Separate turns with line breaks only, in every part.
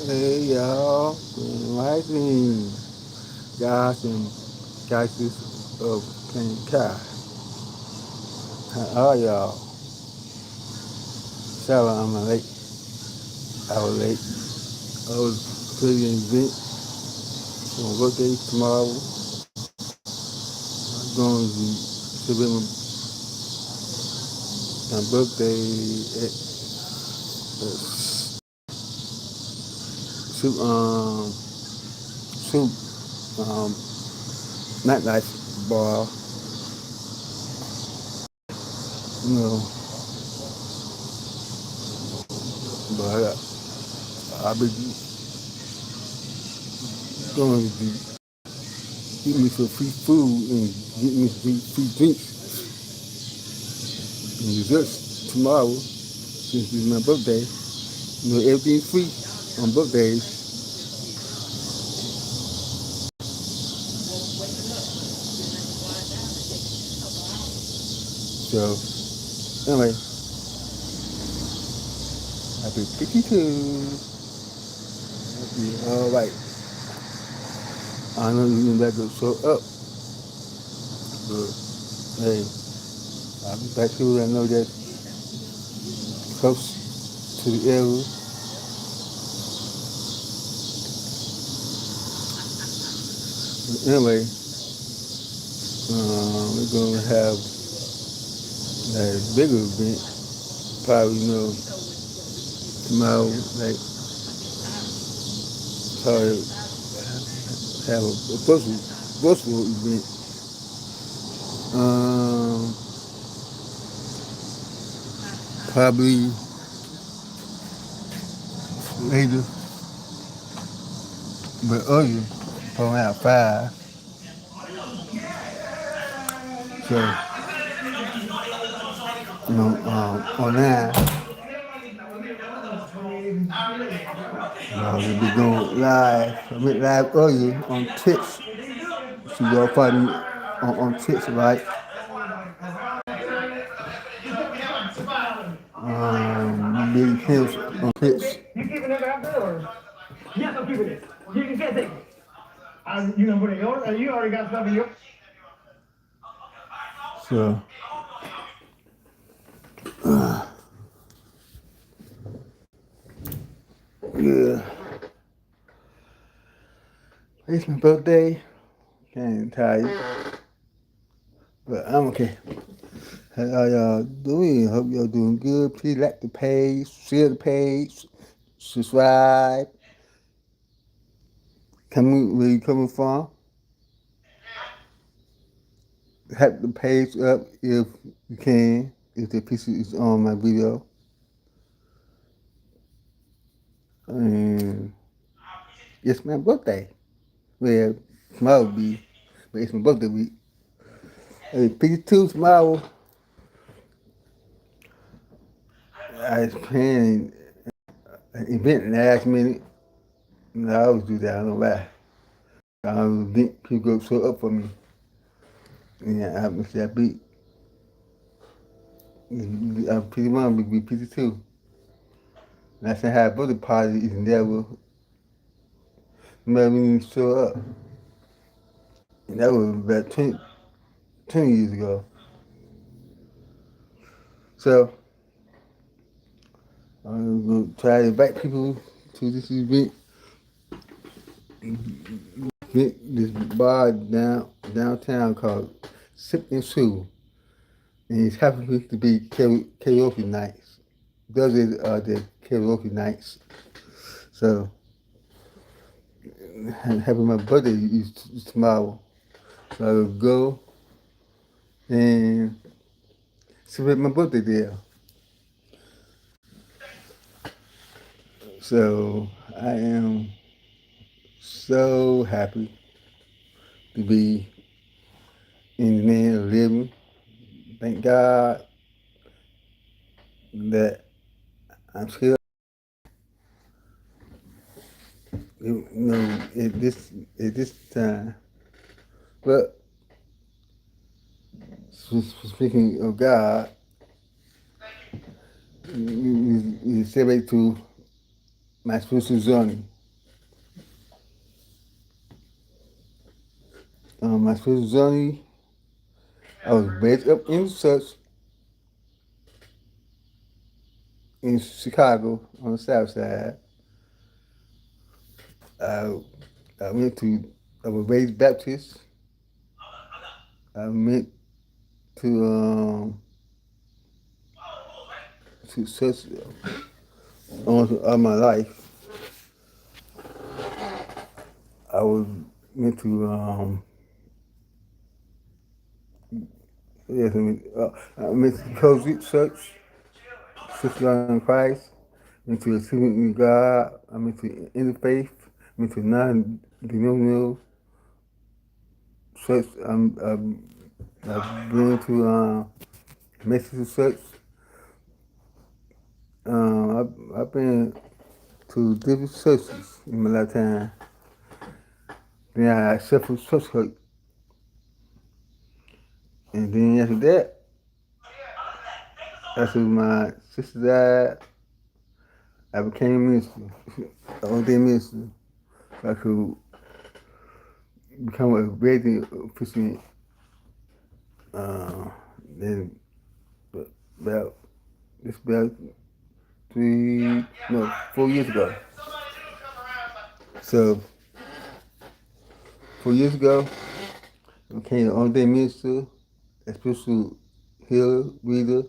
Hey y'all, Grand Rising, guys and goddesses of King How are y'all? Sorry I'm late. I was late. I was creating an event for my birthday tomorrow. I'm going to celebrate my birthday at Soup, Soup um, Nightlife Bar. You know, but I'll be going to get me some free food and get me some free drinks and desserts tomorrow since it's my birthday. You know, everything's free on birthdays. So, anyway, happy 52. Happy, all right. I know you're back to show up, but hey, I'll be back to I know that close to the area. But anyway, we're going to have a bigger event, probably, tomorrow, like, probably have a virtual event. Um, Probably later, but earlier, from around 5. So, online, we'll be going live. I went live earlier on Twitch. So y'all find me on Twitch, right? Big Hills on Twitch. You keeping it out there, or? Yes, I'm keeping it. You can't take it. You gonna put it in yours? You already got stuff in yours. So, yeah. It's my birthday. Can't tell you, but I'm okay. How y'all doing? Hope y'all doing good. Please like the page, share the page, subscribe. Where you coming from? Help the page up if you can, if the piece is on my video. And it's my birthday. Well, tomorrow will be, but it's my birthday week. Hey, 52 tomorrow. I was planning an event last minute. I always do that, I don't know why. I don't think people go show up for me. And I missed that beat. I'm pretty much be 52. And I said, have a birthday party is never, never even show up. And that was about 20 years ago. So, I'm going to try to invite people to this event. This bar downtown called Sip and Sue. And it's happened to be karaoke nights. Those are the karaoke nights. So, having my birthday is tomorrow. So I will go and celebrate my birthday there. So I am so happy to be in the land of living. Thank God that I'm still, at this time. But speaking of God, we celebrate to my spiritual journey. my spiritual journey, I was raised up in the church in Chicago on the south side. I, I went to, I was raised Baptist. I went to church all my life. I was went to yes, I went to Colgate Church, Sister in Christ. Went to Assembly of God. I went to Interfaith. Went to non-denominational church. I've been to Methodist Church. I've been to different churches in my lifetime. Then I suffered church hurt. And then after my sister died, I became a minister, an ordained minister. I could become a wedding officiant. Then about it's about 4 years ago. So 4 years ago, I became an ordained minister, a spiritual healer, reader,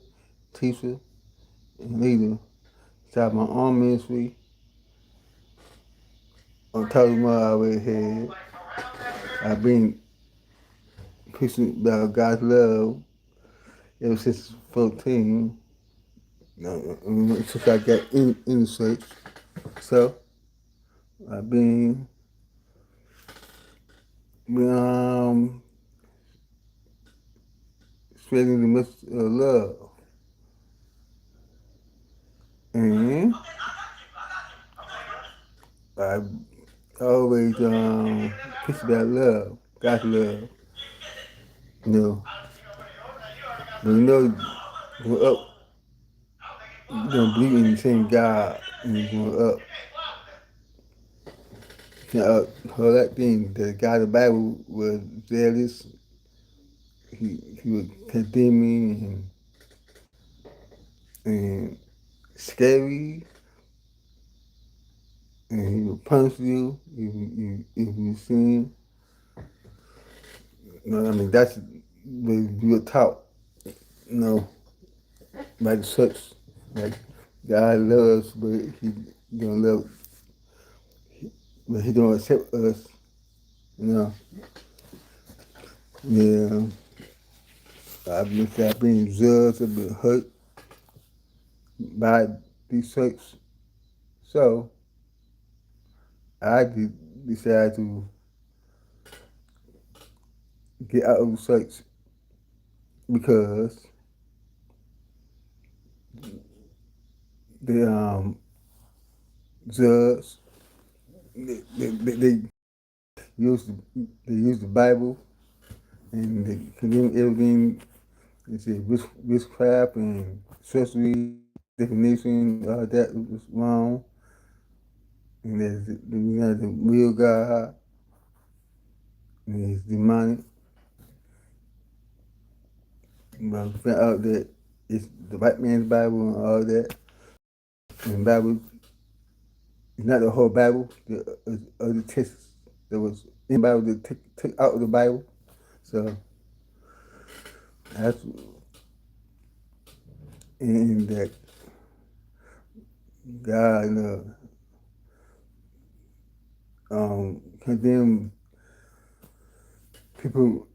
teacher, and leader. Started my own ministry on top of what I already had. I've been preaching about God's love ever since 14. Since I got in the church. So I've been spreading the message of love. And I always preach about love, God's love. You know, growing up, believe in the same God and growing up. All that thing, the God of the Bible was zealous. He was condemning and scary, and he will punish you if you sin. You know, I mean, that's what you were taught, you know, by the church. Like, God loves, but he don't love, but he don't accept us, you know. Yeah, I've been judged, I've been hurt by these church. So I decided to get out of the church because the judge they use the Bible and they condemn everything. They say witchcraft and sorcery definition, all that was wrong. And there's the real God, and it's demonic. But we found out that it's the white man's Bible and all that. And the Bible is not the whole Bible. The other texts that was in the Bible that took out of the Bible. So that's in that God condemned people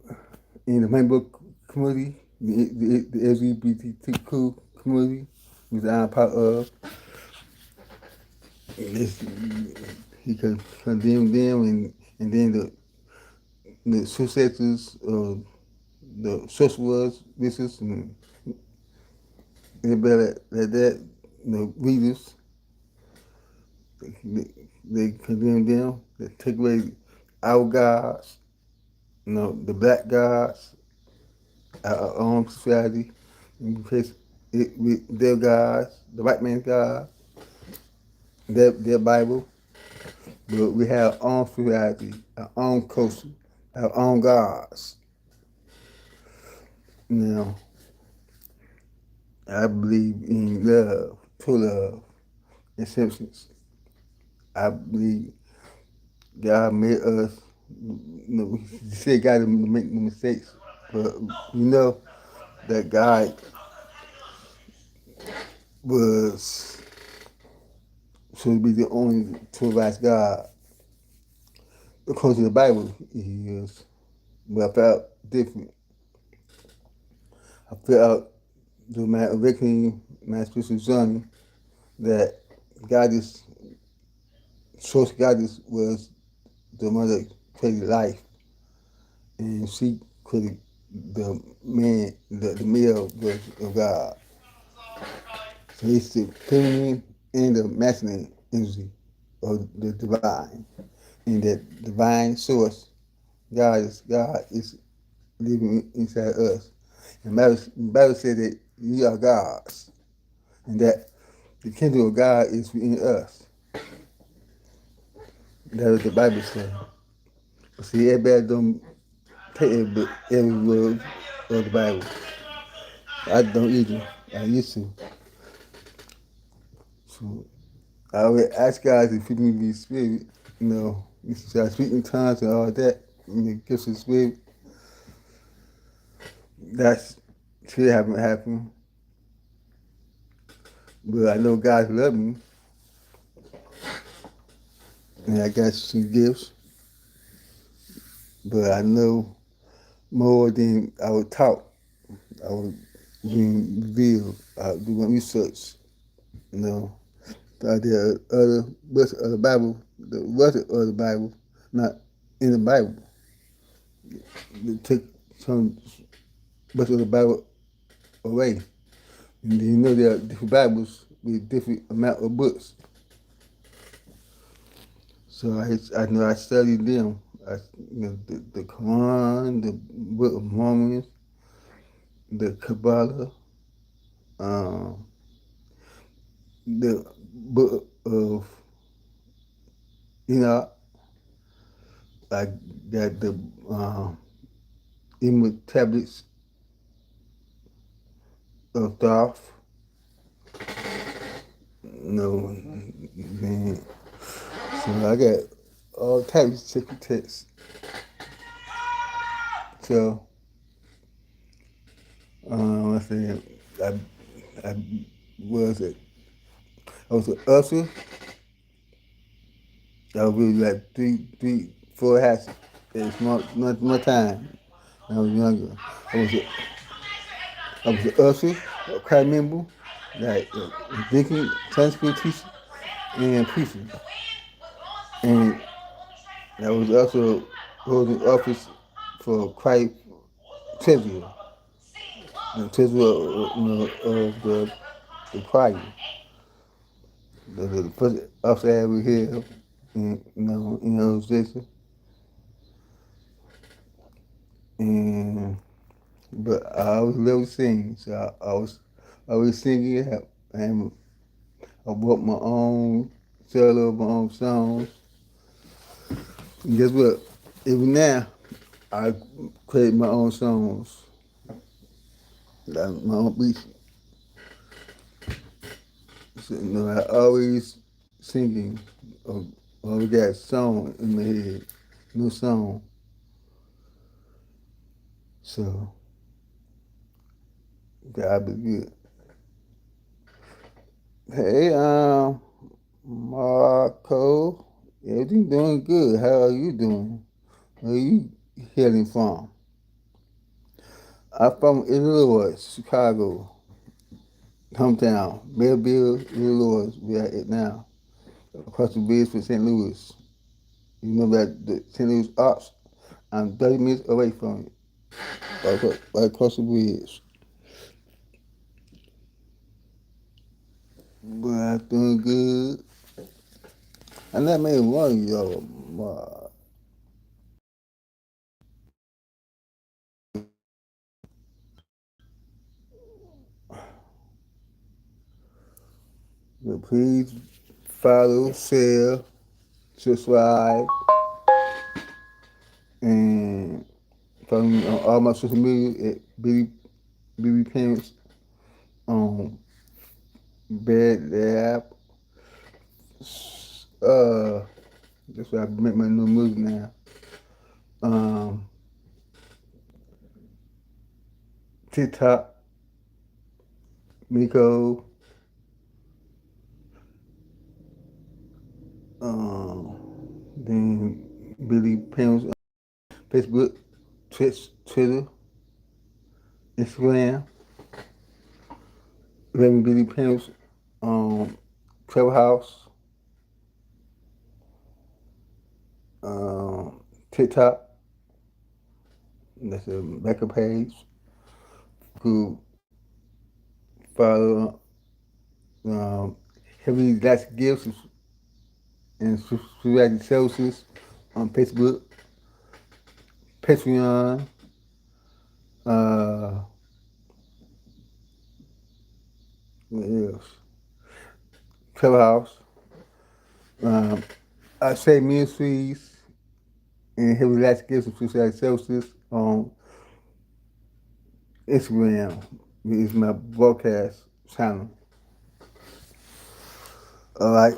in the rainbow community, the LGBTQ community, which I'm part of. He condemned them, and then the successors of the socialists, vicious, and everybody like that, readers, they condemned them. They took away our gods, the black gods, our own society, and replaced it with their gods, the white man's God, their Bible. But we have our own society, our own culture, our own gods. Now, I believe in love, true love, acceptance. I believe God made us. You say God didn't make no mistakes, but we know that God was supposed to be the only true wise God. According to the Bible, He is. But I felt different. I felt through my awakening, my spiritual journey, that God is, source God is, was the mother created life, and she created the man, the male of God. So it's the feminine and the masculine energy of the divine. And that divine source, God is living inside us. And the Bible said that we are gods, and that the kingdom of God is within us. That's what the Bible says. See, everybody don't take every word of the Bible. I don't either. I used to. So I would ask God to feed me with His Spirit. You know, so I speak in tongues and all that. And the gifts of Spirit. That's still haven't happened. But I know God loves me, and I got some gifts. But I know more than I was taught. I was being revealed. I was doing research. You know, I did other books of the Bible, the rest of the Bible, not in the Bible. They took some books of the Bible away. And you know there are different Bibles with different amount of books. So I know I studied them. The Quran, the Book of Mormon, the Kabbalah, um, the Book of Enoch. I got the Emerald Tablets of Thoth. No, man. So I got all types of secret texts. So I said I was it. I was an usher. I was really like three, four hats at one time when I was younger. I was a, I was an usher, a choir member, like a deacon, Sunday school teacher, and preacher. And I was also holding office for Christ treasurer, the treasurer of the choir. The first officer I ever held in organization. And but I always loved singing, so I was always singing. And I wrote my own solo, my own songs. And guess what? Even now, I create my own songs, like my own beats. So, I always singing. Always got a song in my head, no song. So God be good. Hey, Marco, everything doing good. How are you doing? Where are you hailing from? I'm from Illinois, Chicago, hometown, Belleville, Illinois. We are at now, across the bridge from St. Louis. You know that the St. Louis Arts? I'm 30 minutes away from it, right across the bridge. But I'm doing good. I never made one of y'all. But please follow, share, subscribe, and Follow me on all my social media at Billy Parents on Bed Lab. That's where I make my new music now. Um, TikTok, Miko, then Billy Parents on Facebook, Twitch, Twitter, Instagram, Reverend Billy Parents on Clubhouse, TikTok. That's a backup page. Who follow Heavy That's Gifts and Suicide Services on Facebook, Patreon, uh, what else? Clubhouse, um, I say Ministries and Heavy That's Gifts and Suicide Services on Instagram. Is my broadcast channel. All right.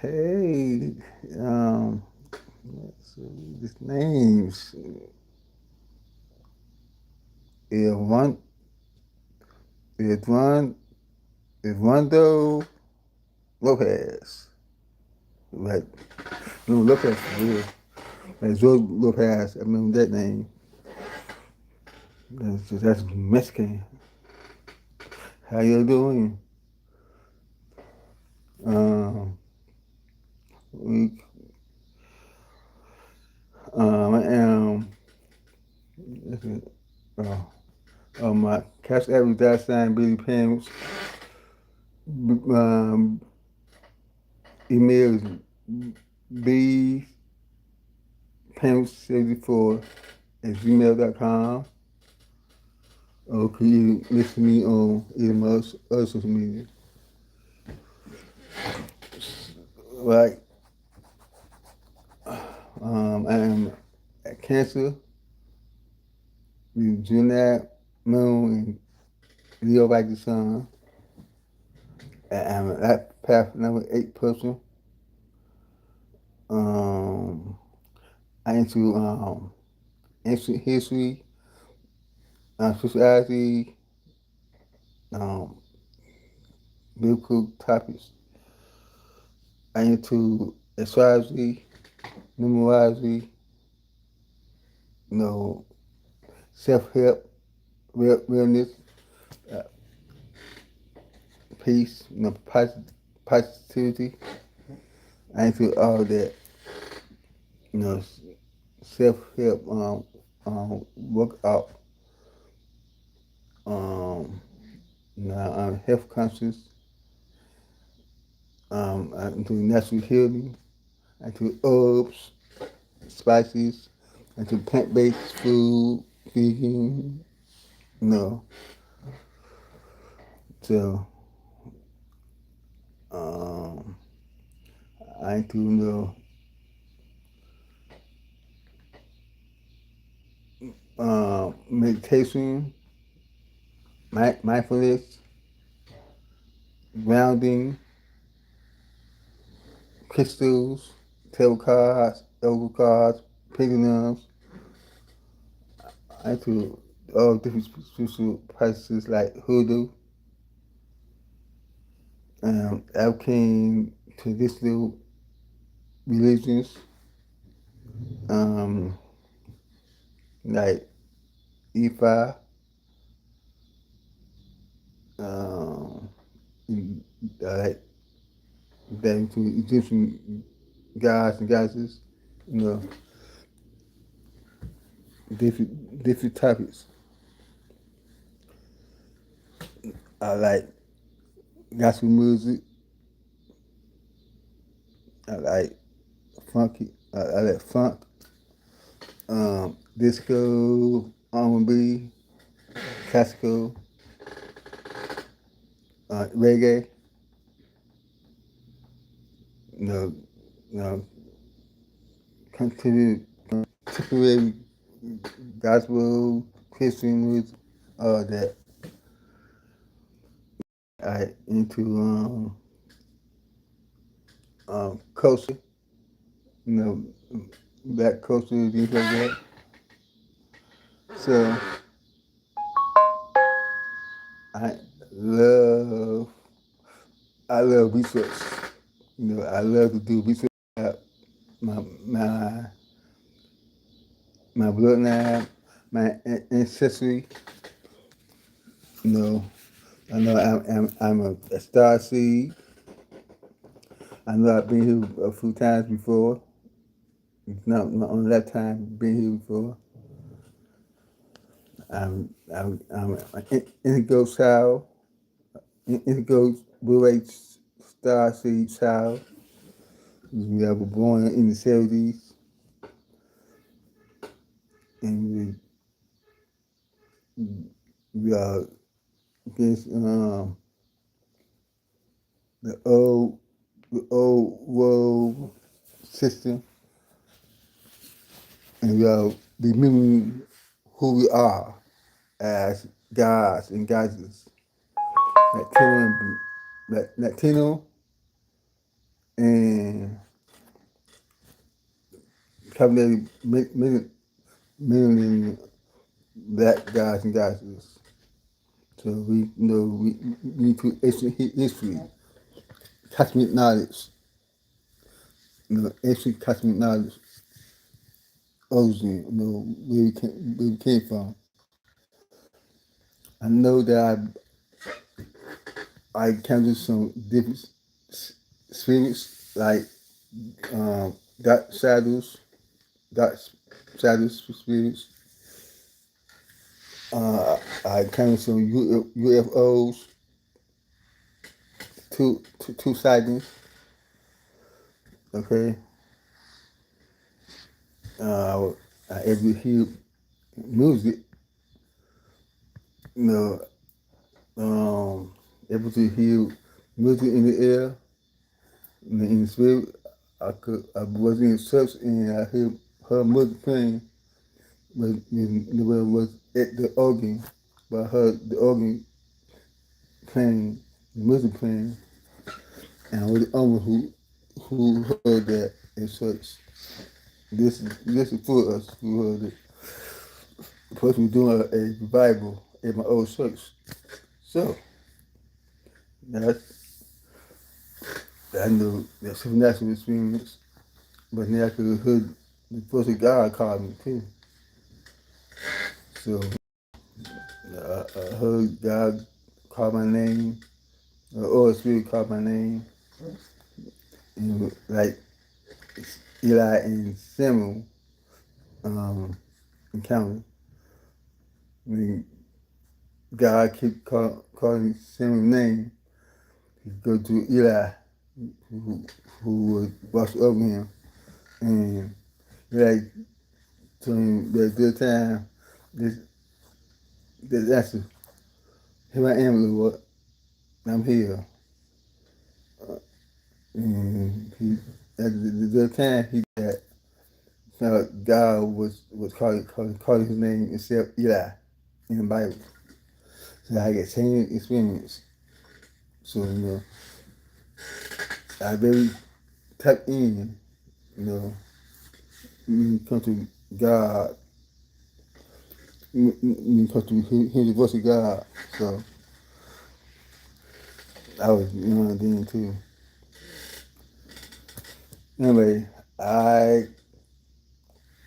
Hey, let's see, these names. One, Eduardo Lopez. Like, no, Lopez for real. Like, Zoe Lopez, I remember that name. That's Mexican. How you doing? We, I am, my cash average $, Billy Parents. Email is bparents74@gmail.com. Or can you listen to me on either my other social media? Right. I am at Cancer, July, Moon, and Leo like the Sun. I'm at path number 8 person. I into ancient history, society, um, biblical topics. I into astrology, numerology, self-help, realness, uh, peace, positivity. I into all that, you know, self-help, work out. Now I'm health conscious. I into natural healing. I do herbs, spices. I do plant-based food, vegan. No, so I do meditation, mindfulness, grounding, crystals, tarot cards, oracle cards, pilgrims. I do all different spiritual practices like hoodoo, arcane traditional religions, um, like Ifa, um, like that into Egyptian gods and goddesses, you know, different topics. I like gospel music. I like funky. I like funk, disco, R&B, classical, reggae. You know, you know, continue temporary gospel, Christian music, all that. I into culture, you know, black culture and things like that. So I love I love research. You know, I love to do research about my my my bloodline, my ancestry. You know I'm a star seed. I know I've been here a few times before. It's not my only lifetime been here before. I'm an indigo child, indigo blue star seed child. We were born in the 70s, and we are against the old world system, and we are remembering who we are as gods and goddesses. Latino and probably mainly black gods and goddesses. So we need to ancient history, cosmic knowledge, ancient cosmic knowledge, origin, where we came from. I know that I encountered some different spirits like um, dark shadows, dark shadows spirits. I encountered some UFOs, two sightings. Okay, I ever hear music, you know, able to hear music in the air, in the spirit. I was in church and I heard her mother playing, but it was at the organ, but I heard the organ playing, the music playing, and I was the only who heard that in church. This is for us who heard it. The person was doing a revival at my old church. So that's I know that supernatural experience, but then I could have heard the voice of God called me too. So I heard God call my name, or Spirit call my name, and like Eli and Samuel encounter. When God kept calling Samuel's name, he go to Eli, who, who was watch over him, and Eli told him that good time, this answer, here I am, Lord, I'm here. And he, at the time, he got God was calling his name except Eli in the Bible. So I get same experience. So I very tap in. When it comes to God, when it comes to hearing the voice of God. So I was then too. Anyway, I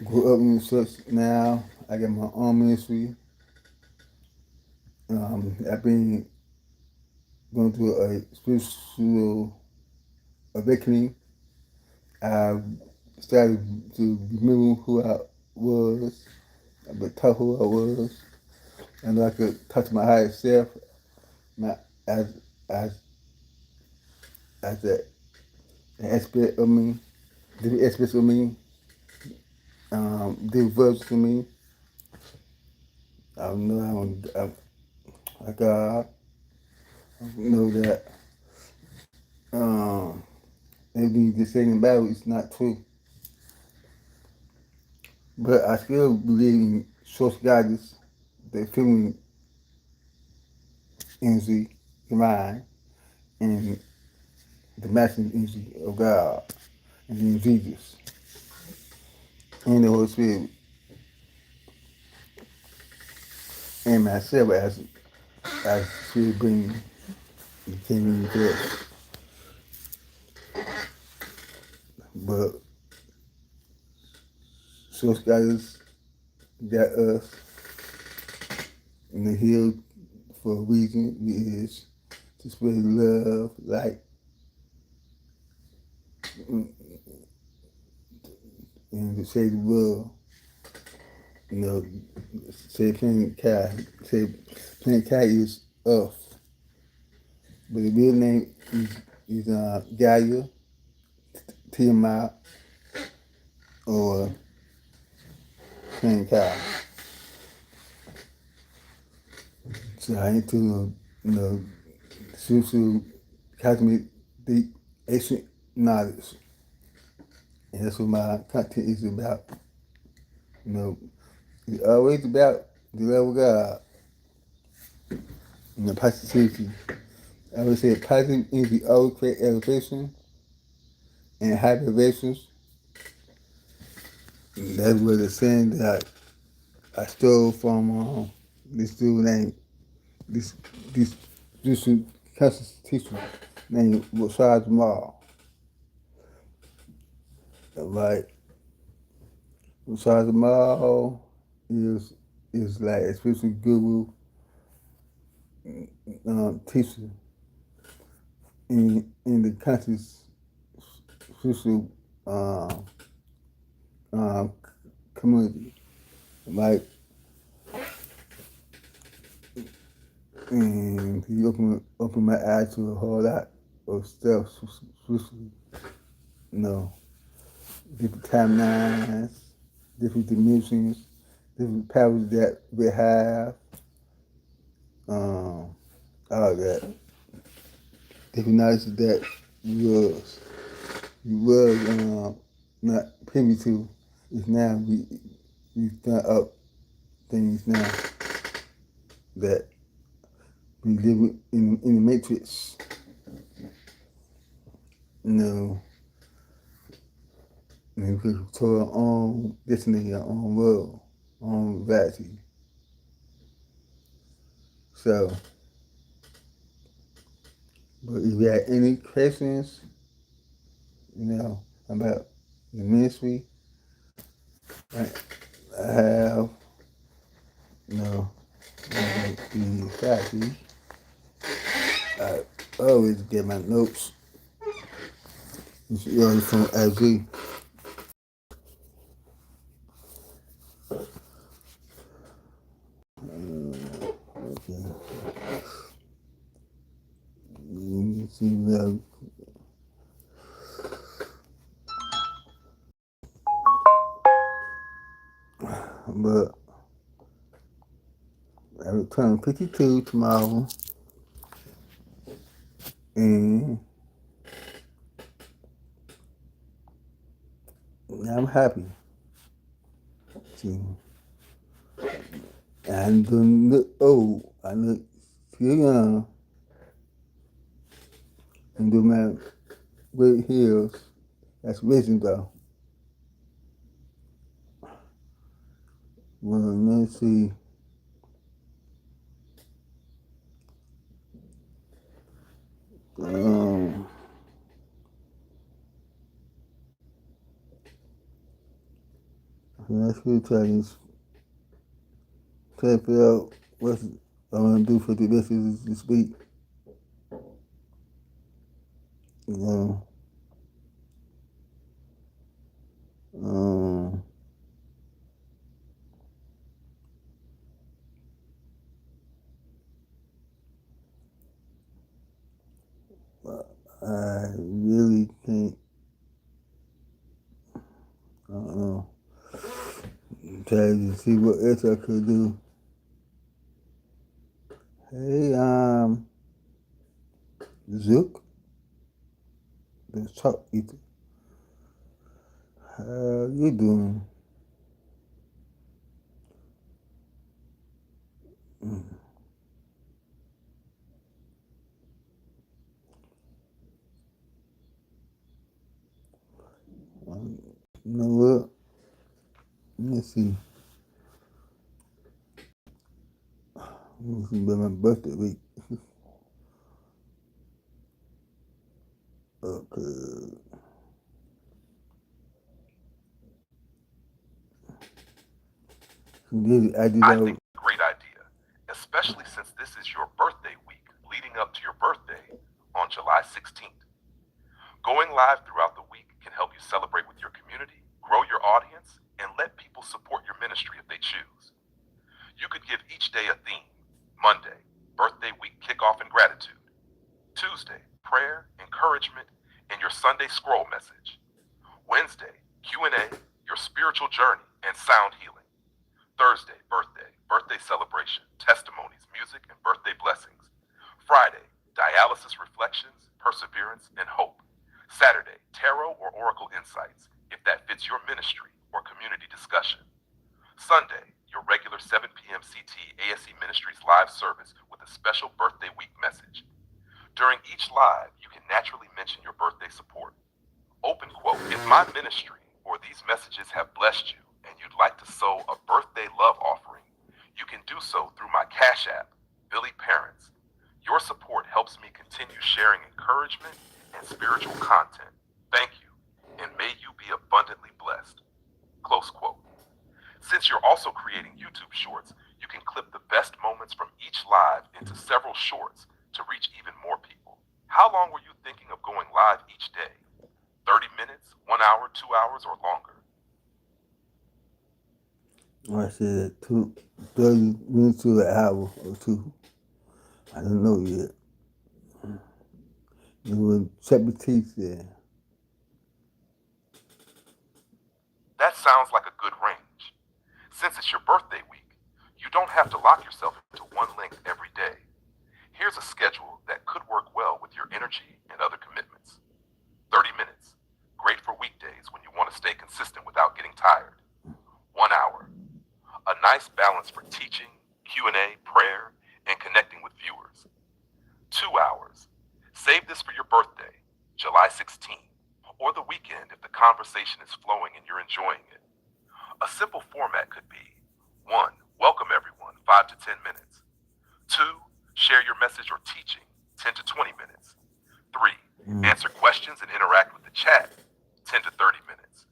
grew up in the church now. I got my own ministry. I've been going through a spiritual awakening. I started to remember who I was, but talk who I was, and I could touch my higher self, my as as as an aspect of me, different aspects of me, different versions of me. I know I'm God. I know that everything just saying about it is not true. But I still believe in source guidance, the feeling energy, divine, and the master energy of God, and then Jesus, and the Holy Spirit, and myself as spirit being the kingdom of earth. But source guidance got us in the hill for a reason. It is to spread love, light, and to save the world. You know, say Planet Kai. Say Planet Kai is Earth, but the real name is Gaia, Tiamat, or Planet Kai. So I need to, spiritual, cosmic, deep, ancient knowledge, and that's what my content is about. You know, it's always about the love of God and the positivity. I would say positive energy always create elevation and high vibrations. That's where the saying that I stole from this dude named this this this conscious teacher named Rashad Jamal. Like Rashad Jamal is like a spiritual guru teacher in the conscious spiritual um, community. Like, and he opened my eyes to a whole lot of stuff, spiritually, you know, different timelines, different dimensions, different powers that we have, all that. Different knowledge that we was not privy to is now we found out things now that we live in the matrix, you know, and we control our own destiny, our own world, our own reality. So, but if you have any questions, about the ministry, I have, the faculty. I always get my notes. It's really from IG. Okay. Let me see where, but I will turn 52 tomorrow, and I'm happy. See, I don't look old. I look still young, and do my great heels. That's wisdom, though. Well, let's see. Let's try to figure out what I'm gonna do for the rest of this week. You know, um, I really can't. I don't know. Try to see what else I could do. Hey, Zook, the talk ether. How you doing? You know what? Let me see. This will be my birthday week. Okay.
I think it's a great idea, especially since this is your birthday week leading up to your birthday on July 16th. Going live throughout the week can help you celebrate with your community, grow your audience, and let people support your ministry if they choose. You could give each day a theme. Monday, birthday week kickoff and gratitude. Tuesday, prayer, encouragement, and your Sunday scroll message. Wednesday, Q&A, your spiritual journey, and sound healing. Thursday, birthday celebration, testimonies, music, and birthday blessings. Friday, dialysis reflections, perseverance, and hope. Saturday, tarot or oracle insights, if that fits your ministry or community discussion. Sunday, your regular 7 p.m. CT ASE Ministries live service with a special birthday week message. During each live, you can naturally mention your birthday support. Open quote, if my ministry or these messages have blessed you and you'd like to sow a birthday love offering, you can do so through my Cash App, Billy Parents. Your support helps me continue sharing encouragement and spiritual content. Thank you, and may you be abundantly blessed. Close quote. Since you're also creating YouTube shorts, you can clip the best moments from each live into several shorts to reach even more people. How long were you thinking of going live each day? 30 minutes, 1 hour, 2 hours, or longer?
I said 30 minutes to an hour or two. I don't know yet. It was check the teeth there.
That sounds like a good range. Since it's your birthday week, you don't have to lock yourself into one length every day. Here's a schedule that could work well with your energy and other commitments. 30 minutes, great for weekdays when you want to stay consistent without getting tired. 1 hour, a nice balance for teaching, Q&A, prayer, and connecting with viewers. 2 hours, save this for your birthday, July 16th, or the weekend if the conversation is flowing and you're enjoying it. A simple format could be 1. Welcome everyone, 5 to 10 minutes. 2. Share your message or teaching, 10 to 20 minutes. 3. Answer questions and interact with the chat, 10 to 30 minutes.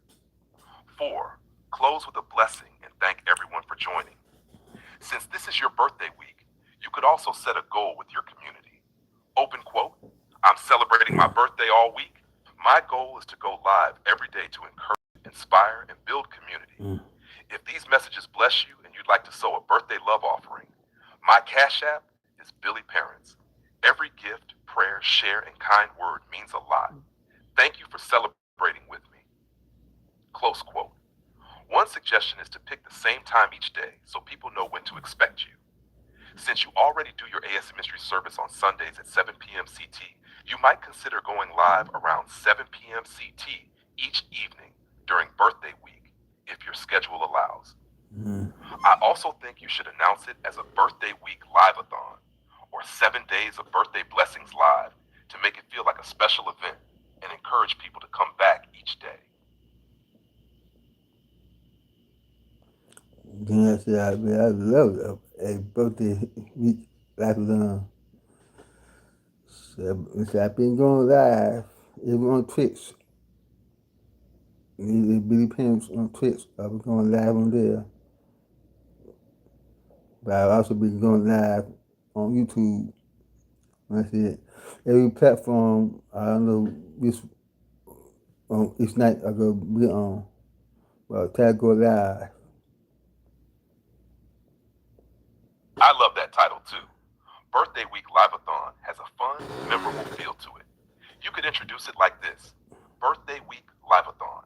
4. Close with a blessing and thank everyone for joining. Since this is your birthday week, you could also set a goal with your community. Open quote, I'm celebrating my birthday all week. My goal is to go live every day to encourage, inspire, and build community. If these messages bless you and you'd like to sow a birthday love offering, my Cash App is Billy Parents. Every gift, prayer, share, and kind word means a lot. Thank you for celebrating with me. Close quote. One suggestion is to pick the same time each day so people know when to expect you. Since you already do your ASE Ministry service on Sundays at 7 p.m. CT, you might consider going live around 7 p.m. CT each evening during birthday week if your schedule allows. I also think you should announce it as a birthday week live-a-thon or 7 days of birthday blessings live to make it feel like a special event and encourage people to come back each day.
Then I said, I love a birthday week live. So I've been going live. It was on Twitch. It's Billy Pimps on Twitch. I was going live on there. But I've also been going live on YouTube. That's it. Every platform, I don't know which each night I go be on. Well, try to go live.
I love that title too. Birthday Week Live-a-thon has a fun, memorable feel to it. You could introduce it like this: Birthday Week Live-a-thon.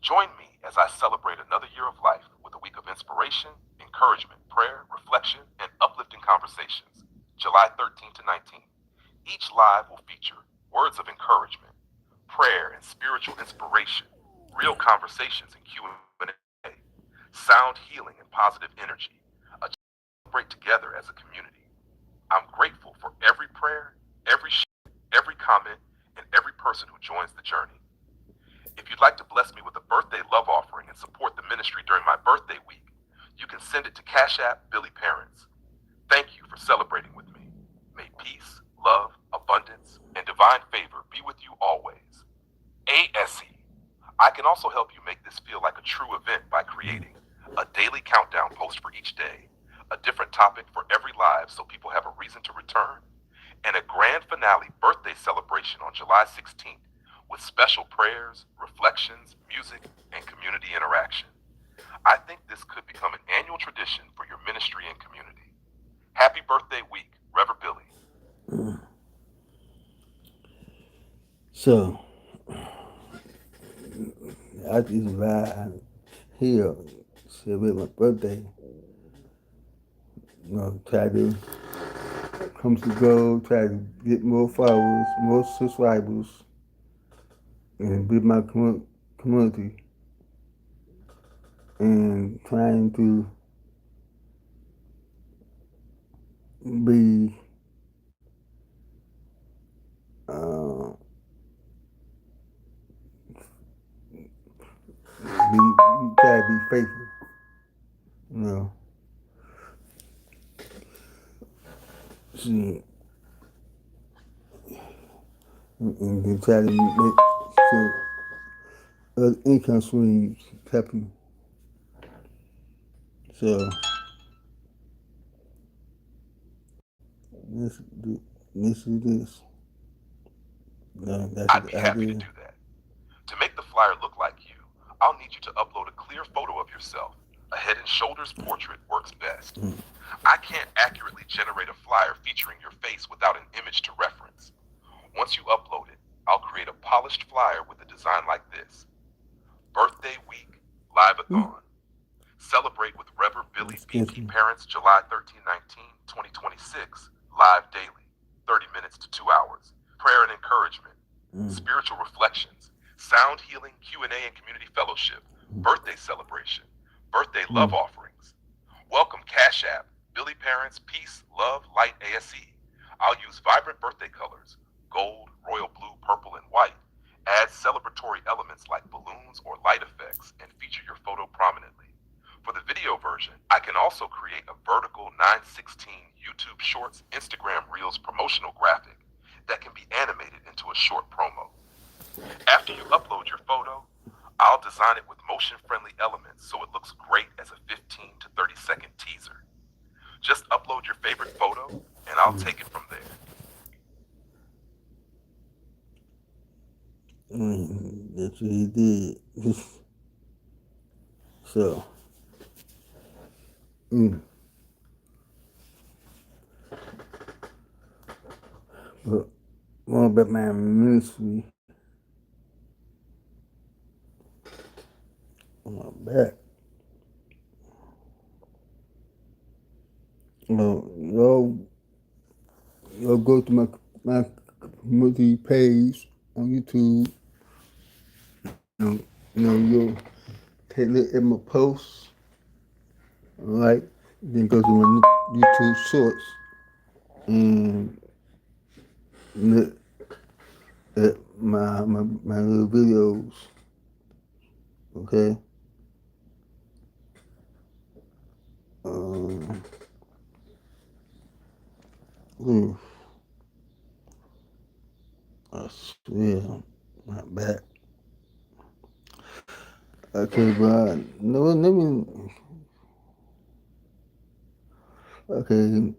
Join me as I celebrate another year of life with a week of inspiration, encouragement, prayer, reflection, and uplifting conversations, July 13th to 19th. Each live will feature words of encouragement, prayer and spiritual inspiration, real conversations and Q&A, sound healing and positive energy, a celebrate together together as a community. I'm grateful for every prayer, every share, every comment, and every person who joins the journey. If you'd like to bless me with a birthday love offering and support the ministry during my birthday week, you can send it to Cash App Billy Parents. Thank you for celebrating with me. May peace, love, abundance, and divine favor be with you always. ASE. I can also help you make this feel like a true event by creating a daily countdown post for each day, a different topic for every live so people have a reason to return, and a grand finale birthday celebration on July 16th with special prayers, reflections, music, and community interaction. I think this could become an annual tradition for your ministry and community. Happy birthday week, Reverend Billy.
So, I just ride here, celebrate my birthday. Try to come to go, try to get more followers, more subscribers, and build my community. And trying to be try to be faithful, See, and then try to make sure other income streams help you. So let's do this.
I'd be happy to do that. To make the flyer look like you, I'll need you to upload a clear photo of yourself. A head and shoulders portrait works best. I can't accurately generate a flyer featuring your face without an image to reference. Once you upload it, I'll create a polished flyer with a design like this. Birthday week, live-a-thon. Celebrate with Reverend Billy BP Parents, July 13-19, 2026, live daily, 30 minutes to 2 hours. Prayer and encouragement, spiritual reflections, sound healing, Q&A and community fellowship, birthday celebration, birthday love offerings. Welcome Cash App, Billy Parents, Peace, Love, Light, ASE. I'll use vibrant birthday colors, gold, royal blue, purple, and white. Add celebratory elements like balloons or light effects and feature your photo prominently. For the video version, I can also create a vertical 9:16 YouTube Shorts, Instagram Reels promotional graphic that can be animated into a short promo. After you upload your photo, I'll design it with motion-friendly elements so it looks great as a 15 to 30-second teaser. Just upload your favorite photo, and I'll take it from there.
That's what he did. So, but more about my ministry. On my back. Y'all go to my community page on YouTube. You'll take a look at my posts. All right. Then go to my YouTube Shorts and look at my little videos. Okay. I swear, my back. Okay, but no, let me. Okay.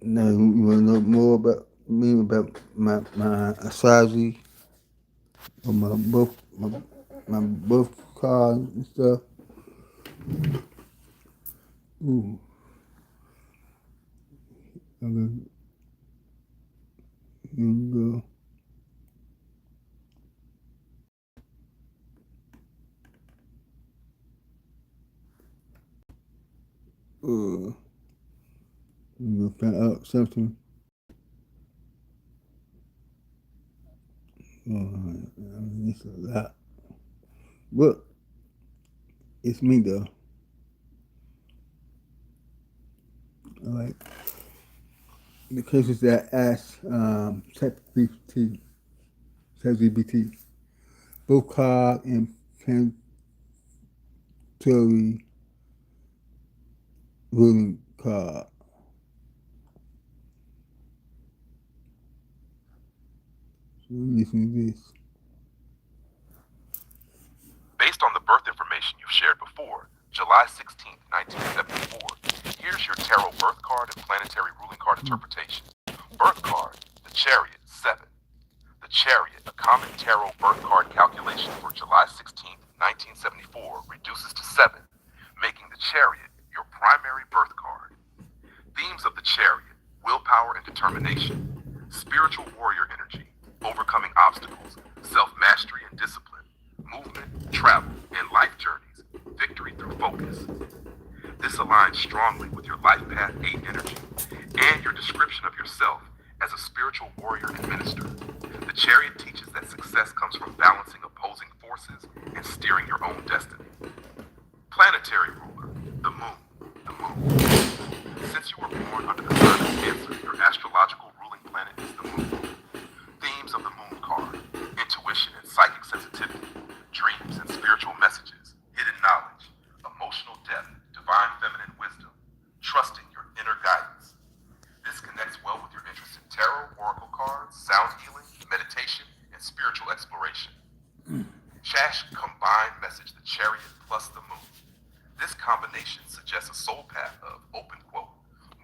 Now you want to know more about me, about my astrology, or my birth card and stuff. Okay. Here we go. You find out something. It's a lot. But it's me though. like the cases that ask ChatGPT, both card and planetary ruling card. So listen to this.
Based on the birth information you've shared before, July 16th, 1974, here's your tarot birth card and planetary ruling card interpretation. Birth card, the Chariot, 7. The Chariot, a common tarot birth card calculation for July 16th, 1974, reduces to 7, making the Chariot your primary birth card. Themes of the Chariot: willpower and determination, spiritual warrior energy, overcoming obstacles, self-mastery and discipline, movement, travel, and life journeys, victory through focus. This aligns strongly with your Life Path 8 energy and your description of yourself as a spiritual warrior and minister. The Chariot teaches that success comes from balancing opposing forces and steering your own destiny. Planetary ruler, the moon. The moon. Since you were born under the sign of Cancer, your astrological ruling planet is the moon. Themes of the moon card: intuition and psychic sensitivity, dreams and spiritual messages, hidden knowledge, emotional depth, divine feminine wisdom, trusting your inner guidance. This connects well with your interest in tarot, oracle cards, sound healing, meditation, and spiritual exploration. Chash combined message: the Chariot plus the moon. This combination suggests a soul path of, open quote,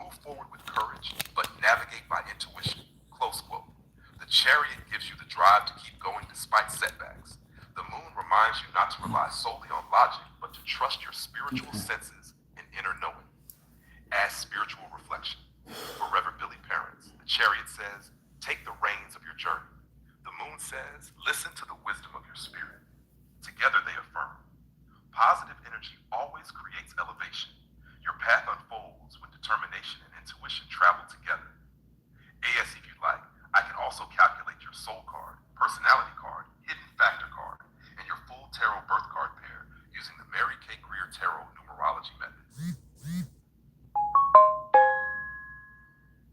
move forward with courage, but navigate by intuition, close quote. The Chariot gives you the drive to keep going despite setbacks. The moon reminds you not to rely solely on logic, but to trust your spiritual senses and inner knowing. As spiritual reflection. For Reverend Billy Parents, the Chariot says, take the reins of your journey. The moon says, listen to the wisdom of your spirit. Together they affirm, positive energy always creates elevation. Your path unfolds when determination and intuition travel together. AS, if you'd like, I can also calculate your soul card, personality card, hidden factor card, and your full tarot birth card pair using the Mary K. Greer Tarot numerology method.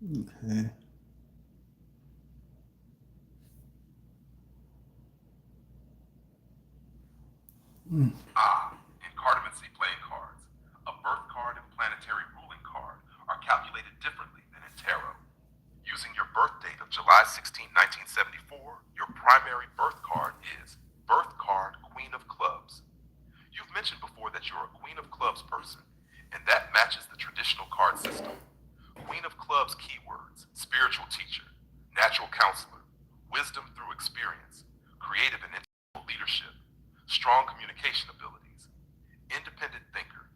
Okay.
Incardimency playing cards, a birth card and planetary ruling card, are calculated differently than in tarot. Using your birth date of July 16, 1974, your primary birth card is Birth Card Queen of Clubs. You've mentioned before that you're a Queen of Clubs person, and that matches the traditional card system. Queen of Clubs keywords: spiritual teacher, natural counselor, wisdom through experience, creative and intellectual leadership, strong communication abilities, independent thinker.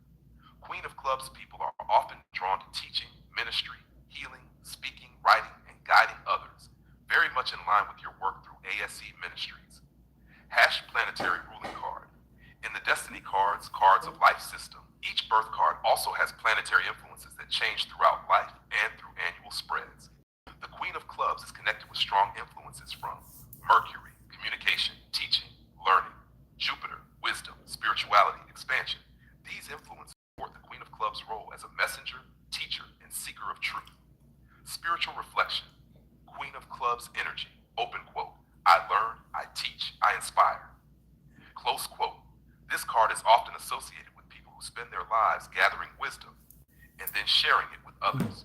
Queen of Clubs people are often drawn to teaching, ministry, healing, speaking, writing, and guiding others, very much in line with your work through ASE Ministries. Hash planetary ruling card. In the Destiny cards, cards of life system, each birth card also has planetary influences that change throughout life and through annual spreads. The Queen of Clubs is connected with strong influences from Mercury, communication, teaching, learning, Jupiter, wisdom, spirituality, expansion. These influences support the Queen of Clubs' role as a messenger, teacher, and seeker of truth. Spiritual reflection. Queen of Clubs energy, open quote, I learn, I teach, I inspire. Close quote. This card is often associated with people who spend their lives gathering wisdom and then sharing it with others.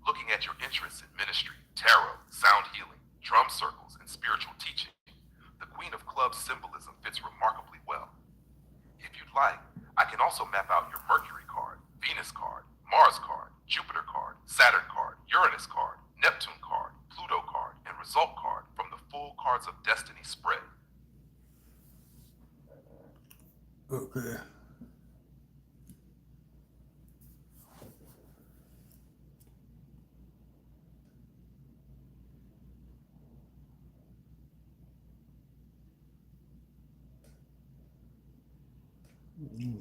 Looking at your interests in ministry, tarot, sound healing, drum circles, and spiritual teaching, the Queen of Clubs symbolism fits remarkably well. If you'd like, I can also map out your Mercury card, Venus card, Mars card, Jupiter card, Saturn card, Uranus card, Neptune card, Pluto card, and result card from the full Cards of Destiny spread.
Okay.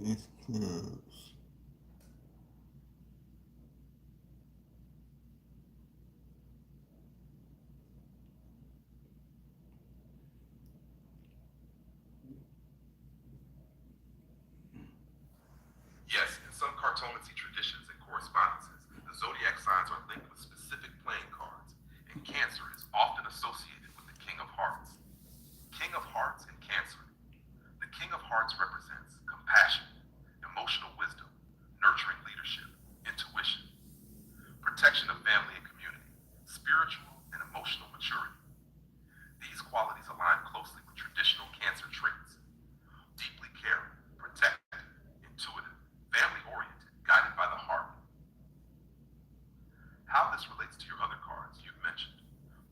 It's close.
Yes, in some cartomancy traditions and correspondences, the emotional maturity. These qualities align closely with traditional Cancer traits: deeply caring, protective, intuitive, family-oriented, guided by the heart. How this relates to your other cards you've mentioned: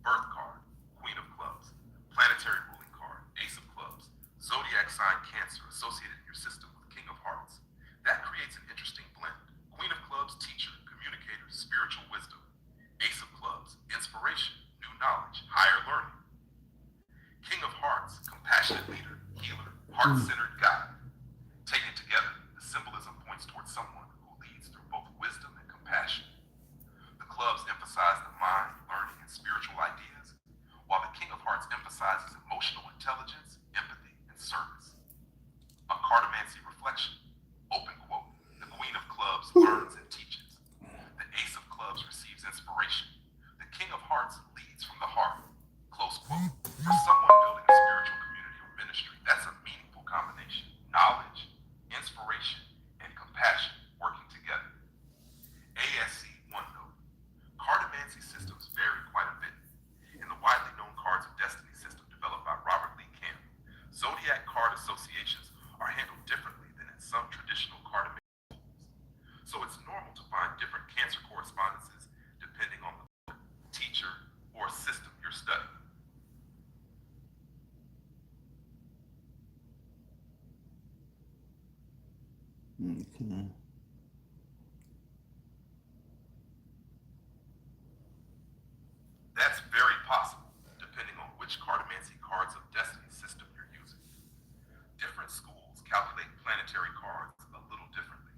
Birth card, Queen of Clubs; planetary ruling card, Ace of Clubs; zodiac sign Cancer associated in your system with King of Hearts. That creates an interesting blend. Queen of Clubs, teacher, communicator, spiritual wisdom; Ace of Clubs, inspiration, new knowledge, higher learning; King of Hearts, compassionate leader, healer, heart-centered guide. Taken together, the symbolism points towards someone who leads through both wisdom and compassion. The clubs emphasize the mind, learning, and spiritual ideas, while the King of Hearts emphasizes emotional intelligence, empathy, and service. A cartomancy reflection. Open quote: the Queen of Clubs learns and teaches. The Ace of Clubs receives inspiration. The King of Hearts leads from the heart. Close quote. For someone building a spiritual community or ministry, that's a meaningful combination. Knowledge, inspiration, and compassion working together. ASC OneNote. Cartomancy systems vary quite a bit. In the widely known Cards of Destiny system developed by Robert Lee Camp, zodiac card associations are handled differently than in some traditional cartomancy schools. So it's normal to find different Cancer correspondences depending on the teacher or system you're studying.
Okay.
That's very possible, depending on which Cartomancy Cards of Destiny system you're using. Different schools calculate planetary cards a little differently.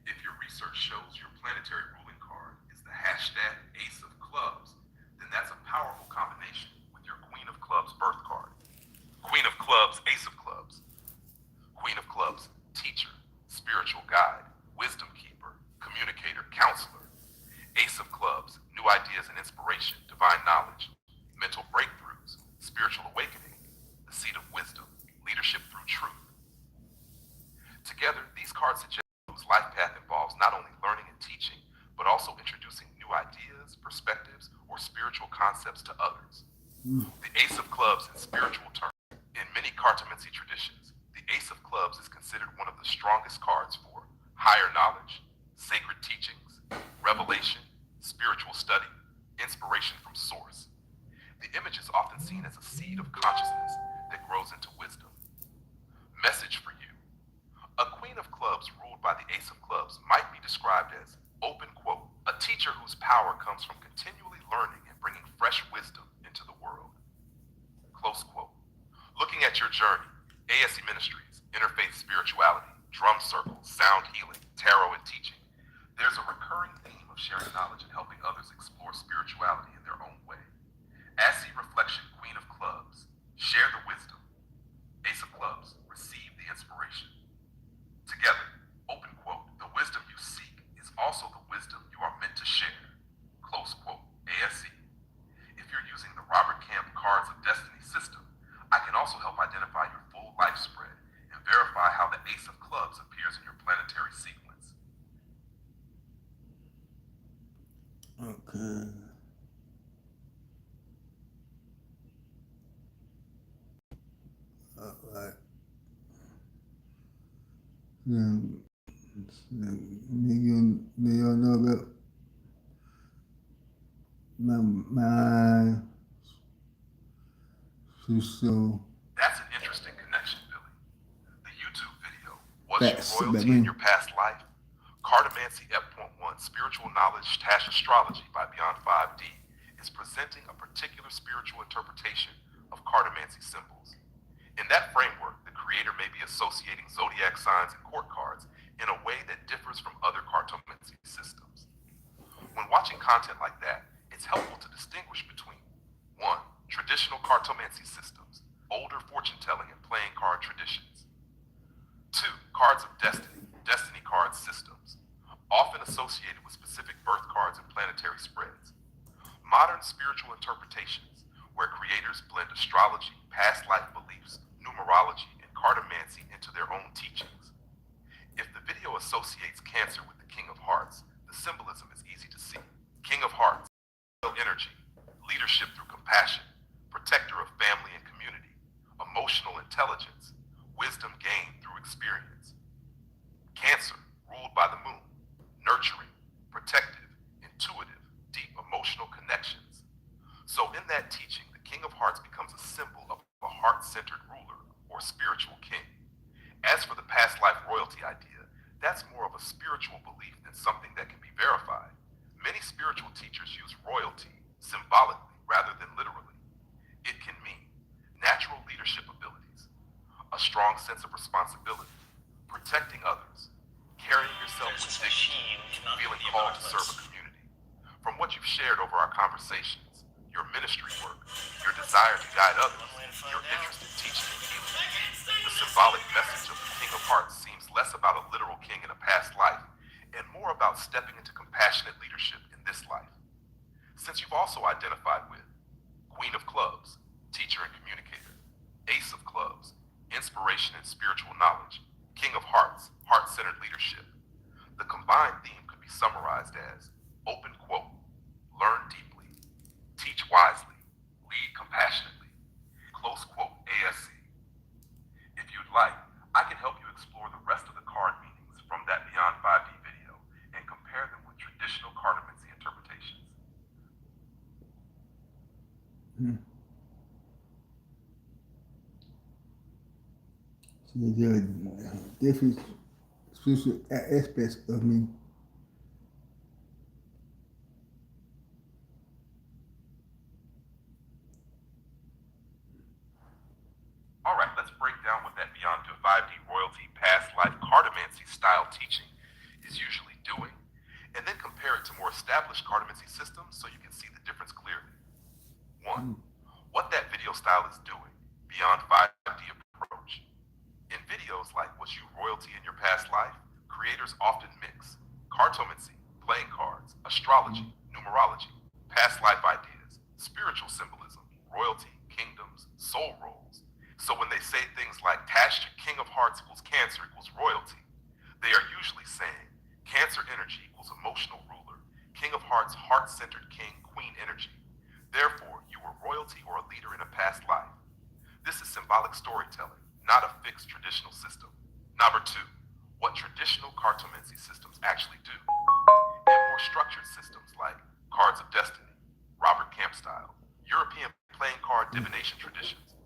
If your research shows your planetary ruling card is the hashtag Ace of Clubs, then that's a powerful combination with your Queen of Clubs birth card. Queen of Clubs, Ace of Clubs. Queen of Clubs, teacher, spiritual guide, wisdom keeper, communicator, counselor. Ace of Clubs, new ideas and inspiration, divine knowledge, mental breakthroughs, spiritual awakening, the seat of wisdom, leadership through truth. Together, these cards suggest whose life path involves not only learning and teaching, but also introducing new ideas, perspectives, or spiritual concepts to others. The Ace of Clubs in spiritual terms. In many cartomancy traditions, the Ace of Clubs is considered one of the strongest cards for higher knowledge, sacred teachings, revelation, spiritual study, inspiration from source. The image is often seen as a seed of consciousness that grows into wisdom. Message for you. A Queen of Clubs ruled by the Ace of Clubs might be described as, open quote, a teacher whose power comes from continually learning and bringing fresh wisdom into the world. Close quote. Looking at your journey, ASC Ministries, interfaith spirituality, drum circles, sound healing, tarot, and teaching, there's a recurring theme of sharing knowledge and helping others explore spirituality in their own way. ASC Reflection, Queen of Clubs, share the wisdom. Ace of Clubs, receive the inspiration. Together, open quote, the wisdom you seek is also the wisdom you are meant to share. Close quote, ASC. If you're using the Robert Camp Cards of Destiny system, I can also help identify your full life spread and verify how the Ace of Clubs appears in your planetary sequence.
Okay. All right. Do you know about my system?
That's an interesting connection, Billy. The YouTube video, Was You Royalty in Your Past Life? Cartomancy F.1, Spiritual Knowledge / Astrology by Beyond 5D, is presenting a particular spiritual interpretation of cartomancy symbols. In that framework, the creator may be associating zodiac signs and court cards in a way that differs from other cartomancy systems. When watching content like that, it's helpful to distinguish between 1. Traditional cartomancy systems, older fortune-telling and playing card traditions. 2. Cards of Destiny, destiny card systems, often associated with specific birth cards and planetary spreads. Modern spiritual interpretations, where creators blend astrology, past life beliefs, numerology, and cartomancy into their own teachings. If the video associates Cancer with the King of Hearts, the symbolism is easy to see. King of Hearts, energy, leadership through compassion, protector of family and community, emotional intelligence, wisdom gained through experience. Cancer, ruled by the moon, nurturing, protective, intuitive, deep emotional connections. So in that teaching, the King of Hearts becomes a symbol of a heart-centered ruler or spiritual king. As for the past life royalty idea, that's more of a spiritual belief than something that can be verified. Many spiritual teachers use royalty symbolically rather than literally. It can mean natural leadership abilities, a strong sense of responsibility, protecting others, carrying yourself with dignity, feeling called to serve a community. From what you've shared over our conversations, your ministry work, your desire to guide others, your interest in teaching and healing, the symbolic message of the King of Hearts seems less about a literal king in a past life and more about stepping into compassionate leadership in this life. Since you've also identified with Queen of Clubs, teacher and communicator, Ace of Clubs, inspiration and spiritual knowledge, King of Hearts, heart-centered leadership, the combined theme could be summarized as open quote, learn deeply, teach wisely, lead compassionately, close quote, ASC. If you'd like, I can help you explore the rest of the card meanings from that Beyond 5D video and compare them with traditional cartomancy interpretations.
So there are different spiritual aspects of me.
All right, let's break down what that Beyond 5D royalty past life cartomancy style teaching is usually doing, and then compare it to more established cartomancy systems so you can see the difference clearly. 1. What that video style is doing, Beyond 5D approach. In videos like Was You Royalty in Your Past Life, creators often mix cartomancy, playing cards, astrology, numerology, past life ideas, spiritual symbolism, royalty, kingdoms, soul roles. So when they say things like attached to King of Hearts equals Cancer equals royalty, they are usually saying Cancer energy equals emotional ruler, King of Hearts heart-centered king, queen energy. Therefore, you were royalty or a leader in a past life. This is symbolic storytelling, not a fixed traditional system. Number 2, what traditional cartomancy systems actually do. In more structured systems like Cards of Destiny, Robert Camp style, European playing card divination traditions,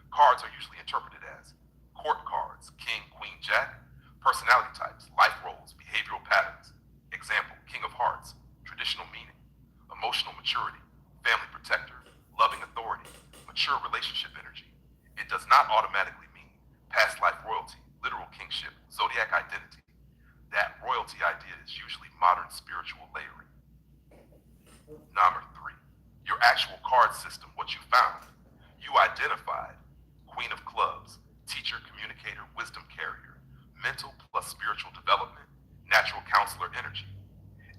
cards are usually interpreted as court cards, king, queen, jack, personality types, life roles, behavioral patterns. Example, King of Hearts, traditional meaning, emotional maturity, family protector, loving authority, mature relationship energy. It does not automatically mean past life royalty, literal kingship, zodiac identity. That royalty idea is usually modern spiritual layering. Number 3, your actual card system, what you found. You identified Queen of Clubs, teacher, communicator, wisdom carrier, mental plus spiritual development, natural counselor energy.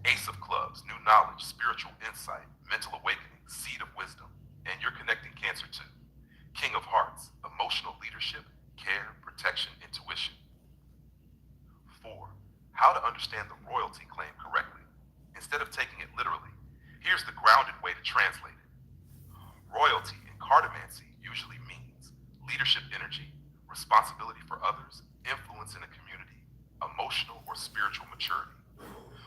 Ace of Clubs, new knowledge, spiritual insight, mental awakening, seed of wisdom, and you're connecting Cancer too. King of Hearts, emotional leadership, care, protection, intuition. 4, how to understand the royalty claim correctly. Instead of taking it literally, here's the grounded way to translate it. Royalty in cartomancy usually means leadership energy, responsibility for others, influence in a community, emotional or spiritual maturity.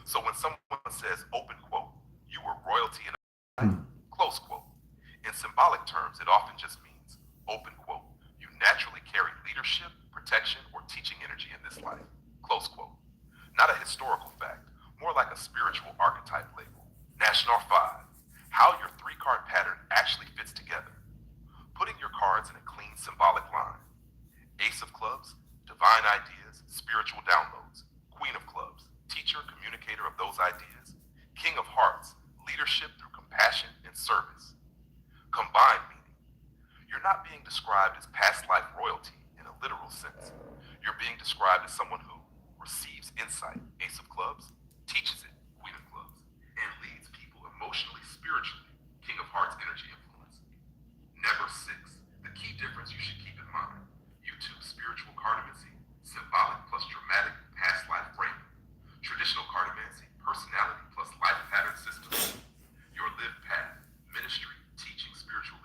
So when someone says, open quote, you were royalty in a close quote, in symbolic terms, it often just means, open quote, you naturally carry leadership, protection, or teaching energy in this life, close quote. Not a historical fact, more like a spiritual archetype label. National 5, how your 3-card pattern actually fits together. Putting your cards in a clean symbolic line. Ace of Clubs, divine ideas, spiritual downloads. Queen of Clubs, teacher, communicator of those ideas. King of Hearts, leadership through compassion and service. Combined meaning, you're not being described as past life royalty in a literal sense. You're being described as someone who receives insight, Ace of Clubs, teaches it, Queen of Clubs, and leads people emotionally, spiritually, King of Hearts energy influence. Never 6, the key difference you should keep in mind. YouTube spiritual cartomancy, symbolic plus dramatic past life framing. Traditional cartomancy, personality plus life pattern systems. Your lived path, ministry, teaching, spiritual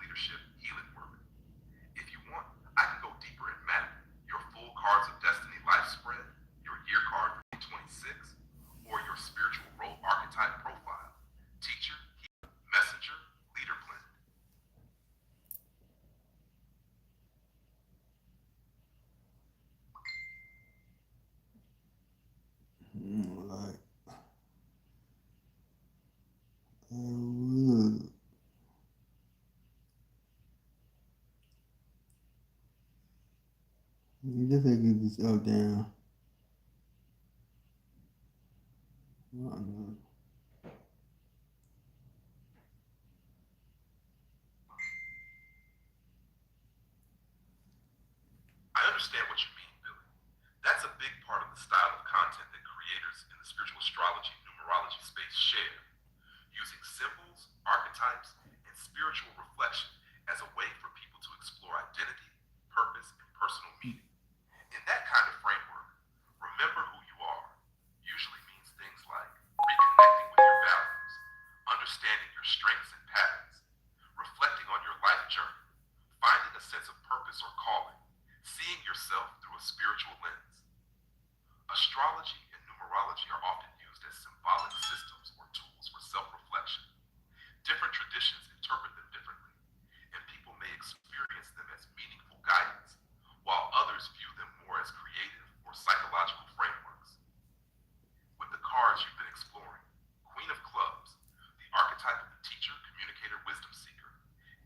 Just like get this up down.
I understand what you mean, Billy. That's a big part of the style of content that creators in the spiritual astrology numerology space share, using symbols, archetypes, and spiritual reflection as a way for people to explore identity, purpose, and personal meaning. In that kind of framework, remember who you are usually means things like reconnecting with your values, understanding your strengths and patterns, reflecting on your life journey, finding a sense of purpose or calling, seeing yourself through a spiritual lens. Astrology and numerology are often used as symbolic systems or tools for self-reflection. Different traditions interpret them differently, and people may experience them as meaningful guidance, while others view them more as creative or psychological frameworks. With the cards you've been exploring, Queen of Clubs, the archetype of the teacher, communicator, wisdom seeker;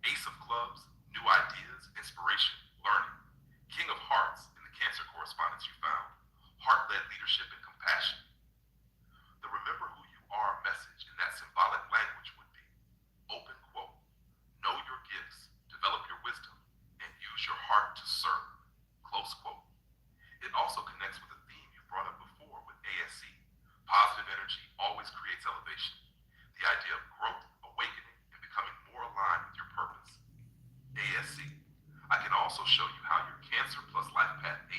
Ace of Clubs, new ideas, inspiration, learning; King of Hearts in the Cancer correspondence you found, heart-led leadership and compassion. The remember who you are message in that symbolic language would be, open quote, know your gifts, develop your wisdom, and use your heart to serve, close quote. It also connects with a theme you brought up before with ASC. Positive energy always creates elevation. The idea of growth, awakening, and becoming more aligned with your purpose. ASC. I can also show you how your Cancer plus Life Path 8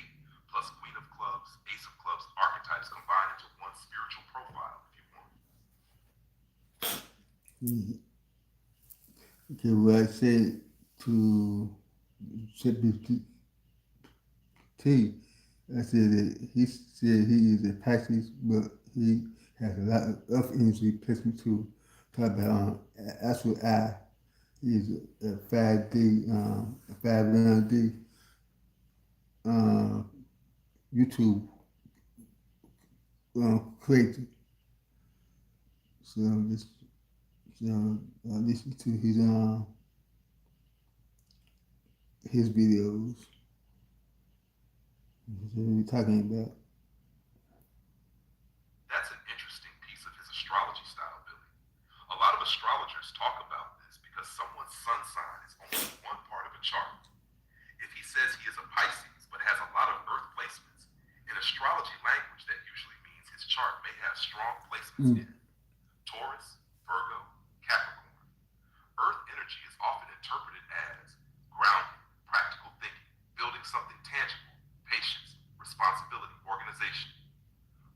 plus Queen of Clubs, Ace of Clubs archetypes combine into one spiritual profile if you want.
Okay, what I said to ChatGPT, I said that he said he is a Pisces, but he has a lot of earth energy placement too. Talk about actual I. He's a 5D, a 5 round D uh, YouTube creator. So just listen to his videos. That's what we're talking about.
That's an interesting piece of his astrology style, Billy. A lot of astrologers talk about this because someone's sun sign is only one part of a chart. If he says he is a Pisces but has a lot of earth placements, in astrology language that usually means his chart may have strong placements in Taurus, Virgo, Capricorn. Earth energy is often interpreted as grounding, practical thinking, building something tangible, patience, responsibility, organization.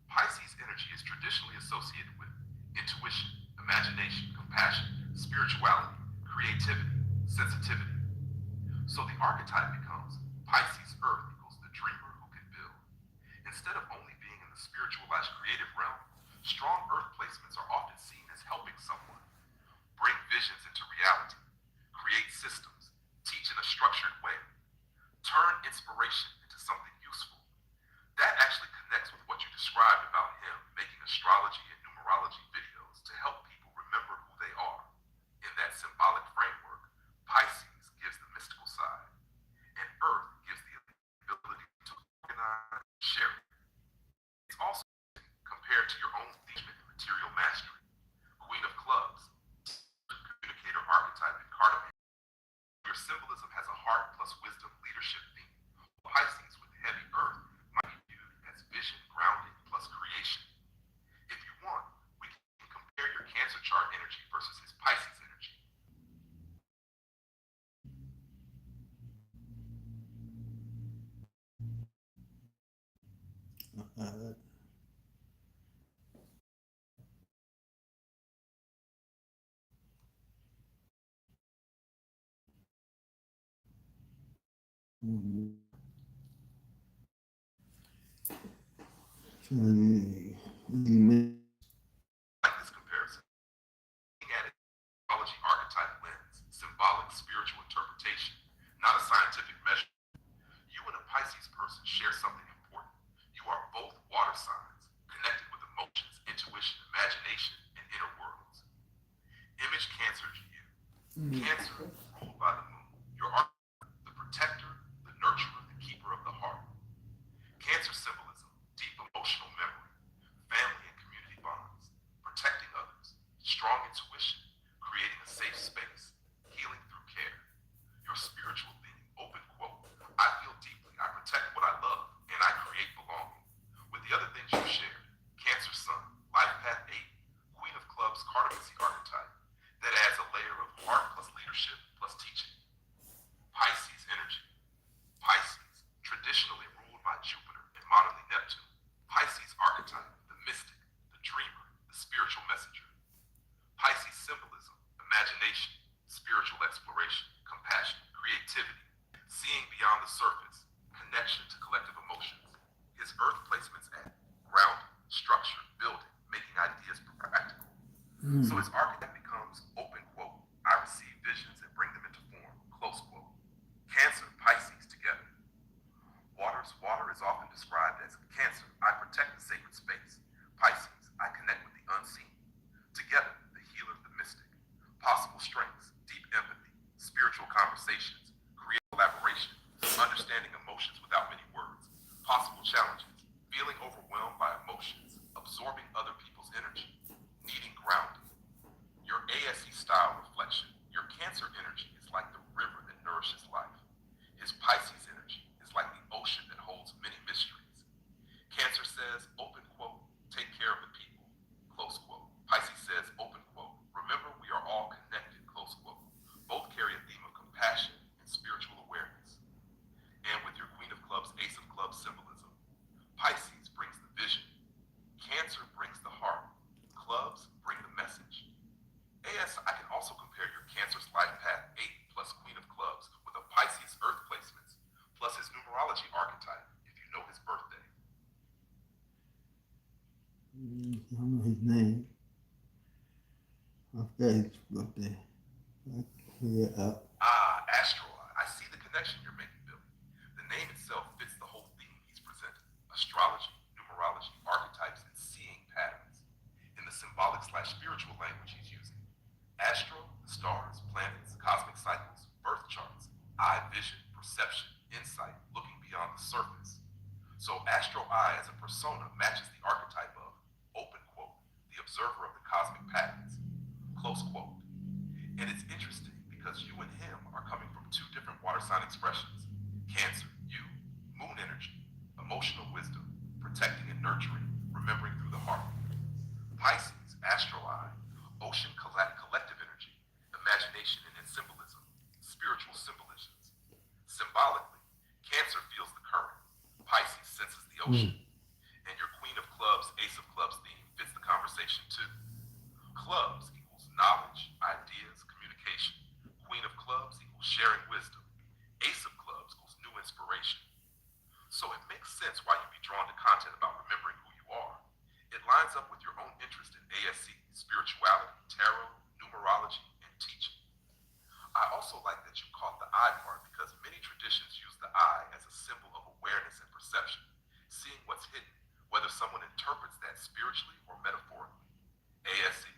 Pisces energy is traditionally associated with intuition, imagination, compassion, spirituality, creativity, sensitivity. So the archetype becomes Pisces Earth equals the dreamer who can build. Instead of only being in the spiritualized creative realm, strong Earth placements are often seen as helping someone bring visions into reality, create systems, teach in a structured way, turn inspiration into something useful. That actually connects with what you described about him making astrology and numerology videos to help people remember who they are. In that symbolic framework, Pisces gives the mystical side, and Earth gives the ability to organize, share it. It's also compared to your own theme and material mastery. Queen of Clubs, communicator archetype in cardamom. Your symbolism has a heart plus wisdom leadership theme. Pisces with heavy Earth might be viewed as vision, grounding plus creation. If you want, we can compare your Cancer chart energy versus his Pisces energy. Like this comparison. Looking at it astrology archetype lens, symbolic spiritual interpretation, not a scientific measure. You and a Pisces person share something important. You are both water signs, connected with emotions, intuition, imagination, and inner worlds. Image Cancer to you. Cancer ruled by the moon. Your archetype, the protector, the nurturer, the keeper of the heart. So its archetype becomes, open quote, I receive visions and bring them into form, close quote. Cancer, Pisces together. Water is often described as Cancer, I protect the sacred space. Pisces, I connect with the unseen. Together, the healer, the mystic. Possible strengths, deep empathy, spiritual conversations, creative collaboration, understanding emotions without many words. Possible challenges, feeling overwhelmed by emotions, absorbing other people's energy, needing grounding. Your ASE style reflection, your Cancer energy is like the river that nourishes life. His Pisces energy is like the ocean that holds many mysteries. Cancer says, open quote, take care of the people, close quote. Pisces says, open quote, remember we are all connected, close quote. Both carry a theme of compassion and spiritual awareness. And with your Queen of Clubs, Ace of Clubs symbolism, Pisces brings the vision, Cancer brings the heart, clubs bring the message. I can also compare your Cancer's life path 8 plus Queen of Clubs with a Pisces Earth placements plus his numerology archetype if you know his birthday.
I don't know his name. I forgot his birthday. I clear it up.
Astro Eye. I see the connection you're making, Billy. The name itself fits the whole theme he's presented. Astrology, numerology, archetypes, and seeing patterns. In the symbolic/spiritual language he's using. Astro, the stars, planets, cosmic cycles, birth charts, eye vision, perception, insight, looking beyond the surface. So Astro Eye as a persona matches the archetype of, open quote, the observer of the cosmic patterns, close quote. And it's interesting because you and him are coming from two different water sign expressions. Cancer, you, moon energy, emotional wisdom, protecting and nurturing, remembering through the heart. Pisces, Astro Eye, ocean collective energy, imagination and its symbolism, spiritual symbolisms. Symbolically, Cancer feels the current, Pisces senses the ocean. And your Queen of Clubs, Ace of Clubs theme fits the conversation too. Clubs equals knowledge, ideas, communication. Queen of Clubs equals sharing wisdom. Ace of Clubs equals new inspiration. So it makes sense why you'd be drawn to content about remembering who you are. It lines up with your own interest in ASE, spirituality, tarot, numerology, and teaching. I also like that you caught the eye part because many traditions use the eye as a symbol of awareness and perception, seeing what's hidden, whether someone interprets that spiritually or metaphorically. ASE.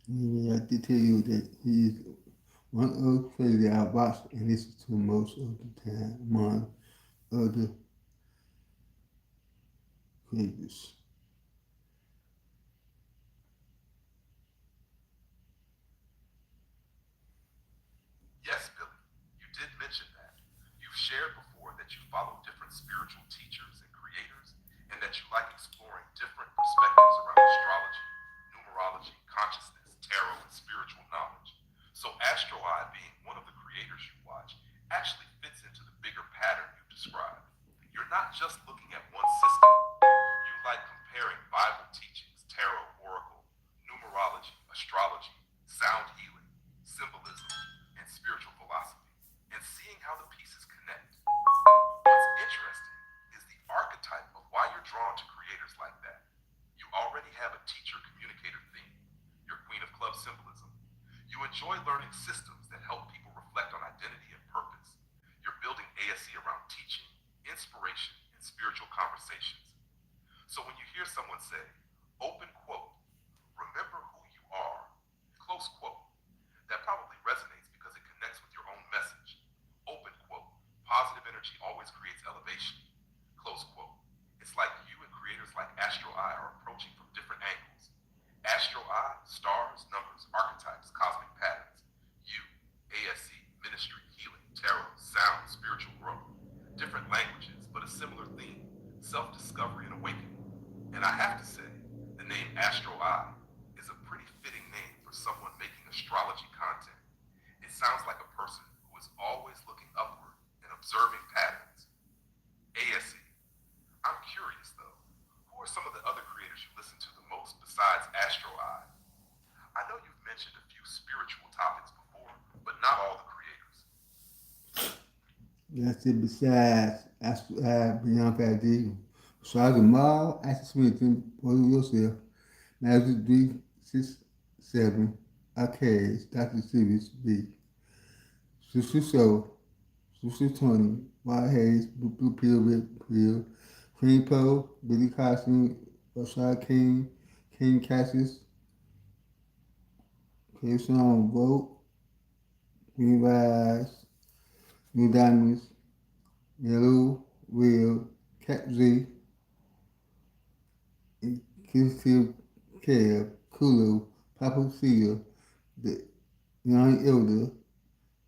I did tell you that he is one of the crazy I watch and listen to most of the time among other creators.
Yes, Billy, you did mention that. You've shared before that you follow different spiritual teachers and creators, and that you like exploring different perspectives around astrology, numerology, consciousness, tarot, and spiritual knowledge. So Astro Eye, being one of the creators you watch, actually fits into the bigger pattern you described. You're not just looking at one system. You like comparing Bible teachings, tarot, oracle, numerology, astrology, sound healing, symbolism, and spiritual philosophy, and seeing how the pieces connect. What's interesting is the archetype of why you're drawn to creators like that. You already have a teacher-communicator theme, your Queen of Clubs symbolism. You enjoy learning systems that help people reflect on identity and purpose. You're building ASE around teaching, inspiration, and spiritual conversations. So when you hear someone say, open quote, remember who you are, close quote, that probably resonates because it connects with your own message. Open quote, positive energy always creates elevation, close quote. It's like you and creators like Astro Eye are approaching from different angles. Astro Eye, stars, numbers, archetypes, cosmic patterns. You, ASE, ministry, healing, tarot, sound, spiritual growth. Different languages, but a similar theme, self-discovery and awakening. And I have to say, the name Astro Eye is a pretty fitting name for someone making astrology content. It sounds like a person who is always looking upward and observing patterns. ASE. I'm curious though, who are some of the other creators you listen to the most besides Astro Eye? I know you've mentioned a few spiritual topics before, but not all the creators.
That's it besides Bianca Adigo. So I can mile access anything for yourself. Magic 367 Arcades, Dr. Series B. Sister Show, Sister Tony, Wild Hayes, Blue Pill, Red Pill, Cream Poe, Billy Cosby, Rashad King, King Cassius, Kayshawn Vote, Green Rise, New Diamonds, Yellow, Will, Cat Z, Kill Kev, Kulu, Papa Seal, the Young Elder,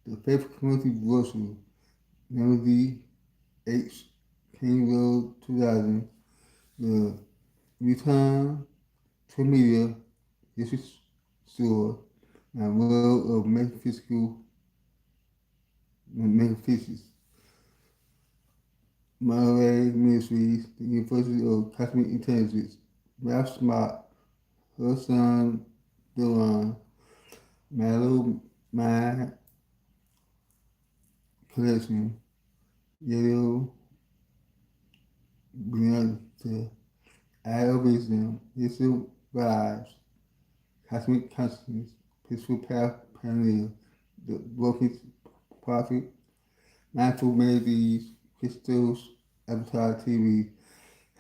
the Faithful Community Grocery, Melody H. King Road 2000, the Return to Media District Store, and World of Metaphysics, Monterey Ministries, the University of Cosmic Intelligence, Ralph Smart, her son Dylan, Mallow Mind Collection, Yellow Beyonce, Iovism, Issue Vibes, Cosmic Consciousness, Peaceful Path Pioneer, The Broken Prophet, Mindful Melodies, Crystals, Avatar TV,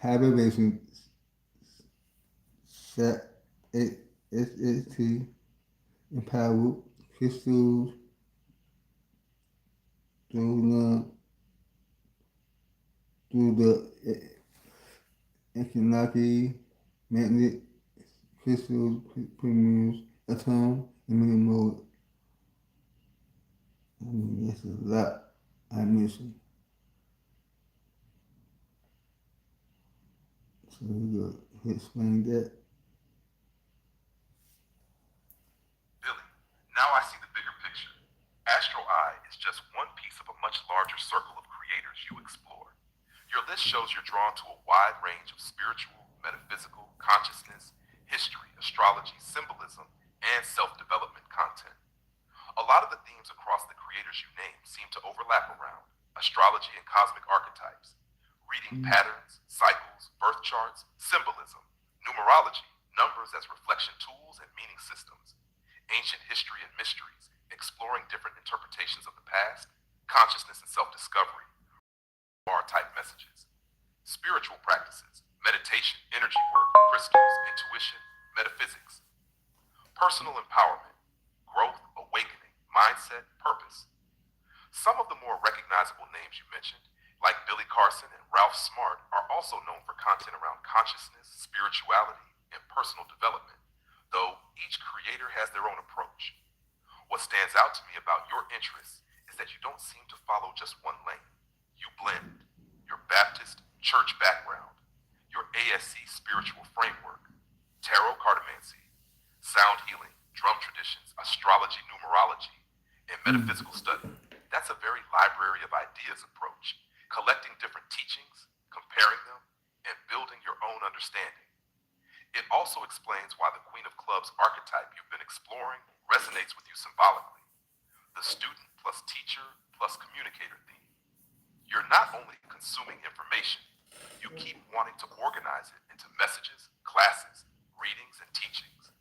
Habivation, SST, Empowered, Crystals, through the Anunnaki, Magnet, Crystals, Premiums, Atom, and many more. I mean, that's a lot I'm missing. So we go explain that.
Billy, now I see the bigger picture. Astro Eye is just one piece of a much larger circle of creators you explore. Your list shows you're drawn to a wide range of spiritual, metaphysical, consciousness, history, astrology, symbolism, and self-development content. A lot of the themes across the creators you name seem to overlap around astrology and cosmic archetypes, reading patterns, cycles, birth charts, symbolism, numerology, numbers as reflection tools and meaning systems, ancient history and mysteries, exploring different interpretations of the past, consciousness and self-discovery, type messages, spiritual practices, meditation, energy work, crystals, intuition, metaphysics, personal empowerment, growth, awakening, mindset, purpose. Some of the more recognizable names you mentioned, like Billy Carson and Ralph Smart, are also known for content around consciousness, spirituality, and personal development, though each creator has their own approach. What stands out to me about your interests is that you don't seem to follow just one lane. You blend your Baptist church background, your ASC spiritual framework, tarot cartomancy, sound healing, drum traditions, astrology, numerology, and metaphysical study. That's a very library of ideas approach, collecting different teachings, comparing them, and building your own understanding. It also explains why the Queen of Clubs archetype you've been exploring resonates with you symbolically. The student plus teacher plus communicator theme. You're not only consuming information, you keep wanting to organize it into messages, classes, readings, and teachings.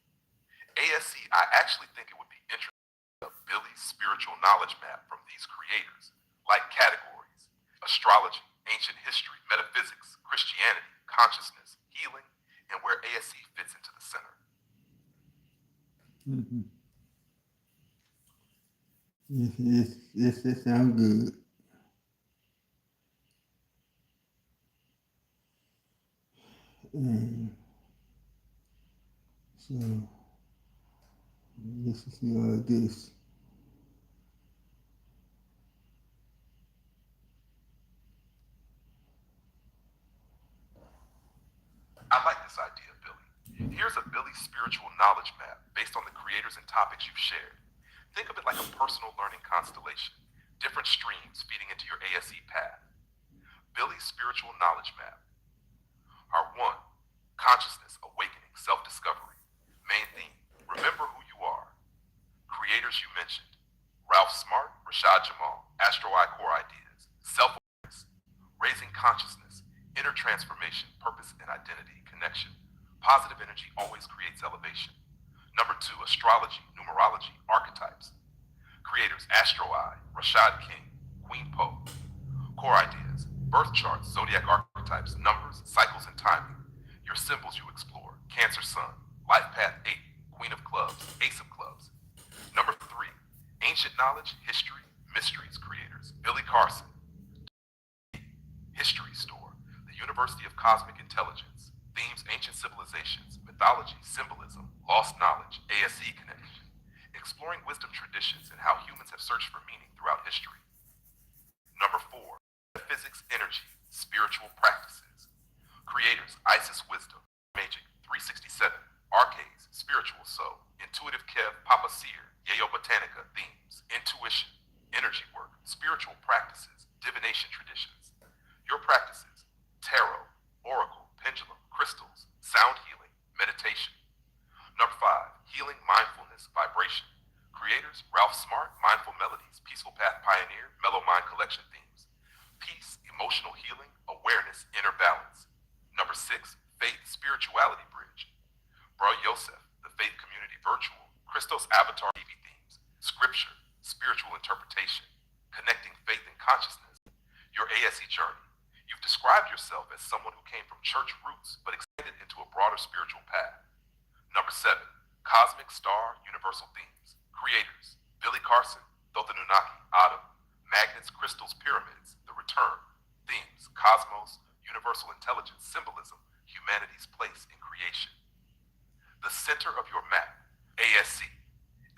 ASC, I actually think it would be interesting to have Billy's spiritual knowledge map from these creators, like categories, astrology, ancient history, metaphysics, Christianity, consciousness, healing, and where ASC fits into the center.
Mm-hmm. Yes, that sounds good. And so, this is this.
I like this idea, Billy. Here's a Billy spiritual knowledge map based on the creators and topics you've shared. Think of it like a personal learning constellation, different streams feeding into your ASE path. Billy's spiritual knowledge map are 1. Consciousness, awakening, self-discovery. Main theme, remember who you are. Creators you mentioned, Ralph Smart, Rashad Jamal, Astro Eye Core Ideas, self-awareness, raising consciousness, inner transformation, purpose and identity, connection. Positive energy always creates elevation. Number 2, astrology, numerology, archetypes. Creators, Astro Eye, Rashad King, Queen Poe. Core ideas, birth charts, zodiac archetypes, numbers, cycles, and timing. Your symbols you explore, Cancer Sun, Life Path 8, Queen of Clubs, Ace of Clubs. Number 3, ancient knowledge, history, mysteries, creators, Billy Carson. History Store, the University of Cosmic Intelligence. Themes, ancient civilizations, mythology, symbolism, lost knowledge, ASE connection. Exploring wisdom traditions and how humans have searched for meaning throughout history. Number 4, physics, energy, spiritual practices. Creators, Isis Wisdom, Magic 367, Arcades, Spiritual Soul, Intuitive Kev, Papa Seer, Yayo Botanica. Themes, intuition, energy work, spiritual practices, divination traditions. Your practices, tarot, oracle, pendulum, crystals, sound healing, meditation. Number 5, healing, mindfulness, vibration. Creators, Ralph Smart, Mindful Melodies, Peaceful Path Pioneer, Mellow Mind Collection. Themes, peace, emotional healing, awareness, inner balance. Number 6, faith, spirituality bridge. Bro Yosef, the Faith Community Virtual, Christos Avatar TV. Themes, scripture, spiritual interpretation, connecting faith and consciousness. Your ASE journey. You've described yourself as someone who came from church roots but expanded into a broader spiritual path. Number 7, cosmic, star, universal themes. Creators, Billy Carson, Thotha Nunaki, Adam, magnets, crystals, pyramids, the return. Themes, cosmos, universal intelligence, symbolism, humanity's place in creation. The center of your map, ASC.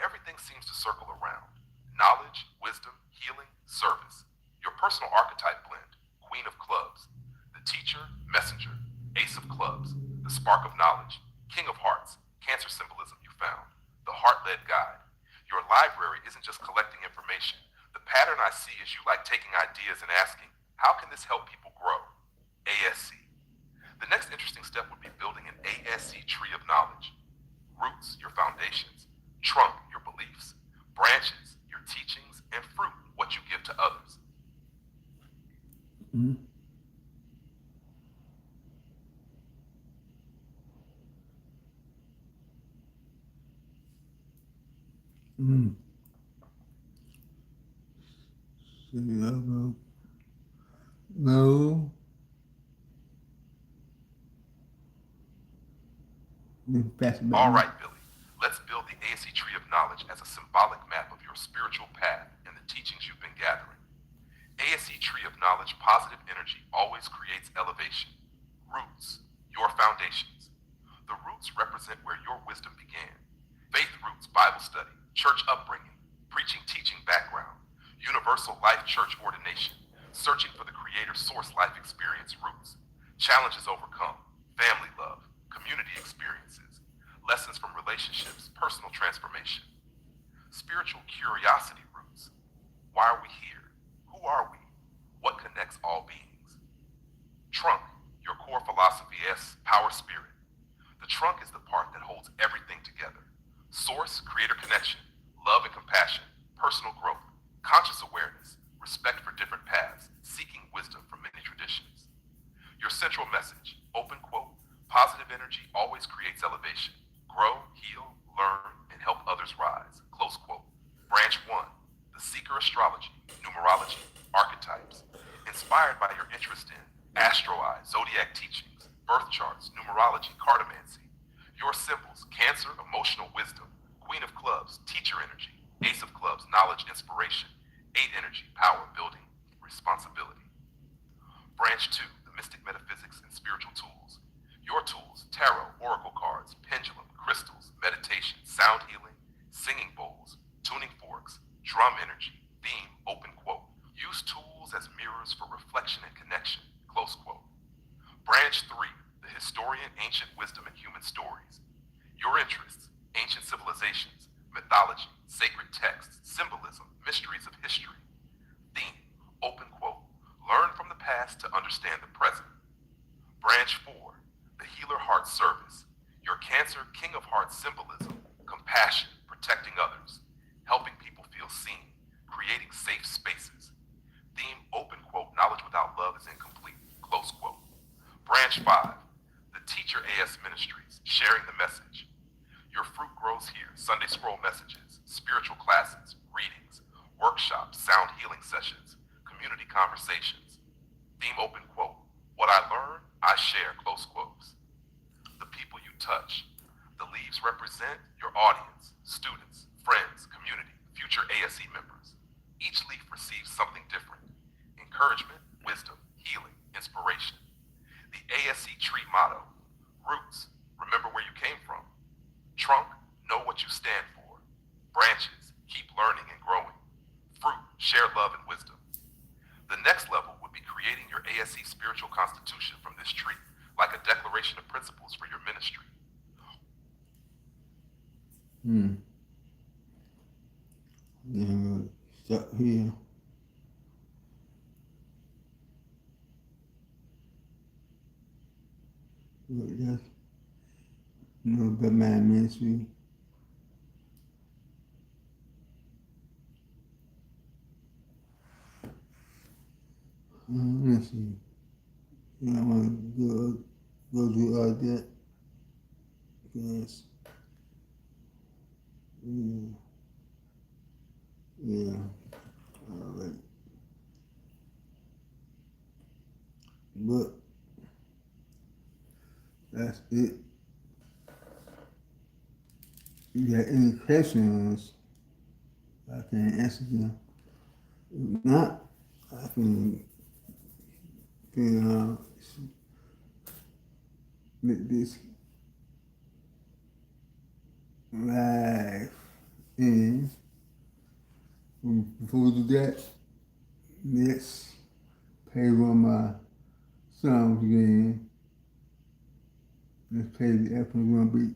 Everything seems to circle around. Knowledge, wisdom, healing, service. Your personal archetype blend, Queen of Clubs. The teacher, messenger, Ace of Clubs. The spark of knowledge, King of Hearts, Cancer symbolism you found. The heart-led guide. Your library isn't just collecting information. The pattern I see is you like taking ideas and asking, how can this help people grow? ASC. The next interesting step would be building an ASC tree of knowledge. Roots, your foundations. Trunk, your beliefs. Branches, your teachings. And fruit, what you give to others.
Mm. Mm. No.
All right, Billy. Let's build the ASC tree of knowledge as a symbolic map of your spiritual path and the teachings you've been gathering. ASC tree of knowledge, positive energy always creates elevation. Roots, your foundations. The roots represent where your wisdom began. Faith roots, Bible study, church upbringing, preaching, teaching background, universal life church ordination, searching for the creator source life experience roots, challenges overcome, family love, community experiences, lessons from relationships, personal transformation. Spiritual curiosity roots. Why are we here? Who are we? What connects all beings? Trunk, your core philosophy as power spirit. The trunk is the part that holds everything together. Source, creator connection, love and compassion, personal growth, conscious awareness, respect for different paths, seeking wisdom from many traditions. Your central message, open quote, positive energy always creates elevation. Grow, heal, learn, and help others rise, close quote. Branch 1, the seeker astrology, numerology, archetypes. Inspired by your interest in Astro Eye, zodiac teachings, birth charts, numerology, cartomancy. Your symbols, Cancer, emotional wisdom, Queen of Clubs, teacher energy, Ace of Clubs, knowledge, inspiration, 8 energy, power, building, responsibility. Branch 2, the mystic metaphysics and spiritual tools. Your tools, tarot, oracle cards, pendulum, crystals, meditation, sound healing, singing bowls, tuning forks, drum energy, theme, open quote. Use tools as mirrors for reflection and connection, close quote. Branch 3, the historian, ancient wisdom, and human stories. Your interests, ancient civilizations, mythology, sacred texts, symbolism, mysteries of history. Theme, open quote. Learn from the past to understand the present. Branch 4, the healer heart service. Your Cancer, King of Hearts symbolism, compassion, protecting others, helping people feel seen, creating safe spaces. Theme, open quote, knowledge without love is incomplete, close quote. Branch 5, the Teacher AS Ministries, sharing the message. Your fruit grows here. Sunday scroll messages, spiritual classes, readings, workshops, sound healing sessions, community conversations. Theme open quote, what I learn, I share, close quotes. The people you touch. The leaves represent your audience, students, friends, community, future ASE members. Each leaf receives something different. Encouragement, wisdom, healing, inspiration. The ASE tree motto, roots, remember where you came from. Trunk, know what you stand for. Branches, keep learning and growing. Fruit, share love and wisdom. The next level would be creating your ASE spiritual constitution from this tree, like a declaration of principles for your ministry.
Yeah, stop here. That's the man ministry. Let's see. I want to go do all that. Yes. Yeah. All right. But that's it. If you have any questions, I can answer them. If not, I can let this live in. Before we do that, let's play one of my songs again. Let's play the African drum beat.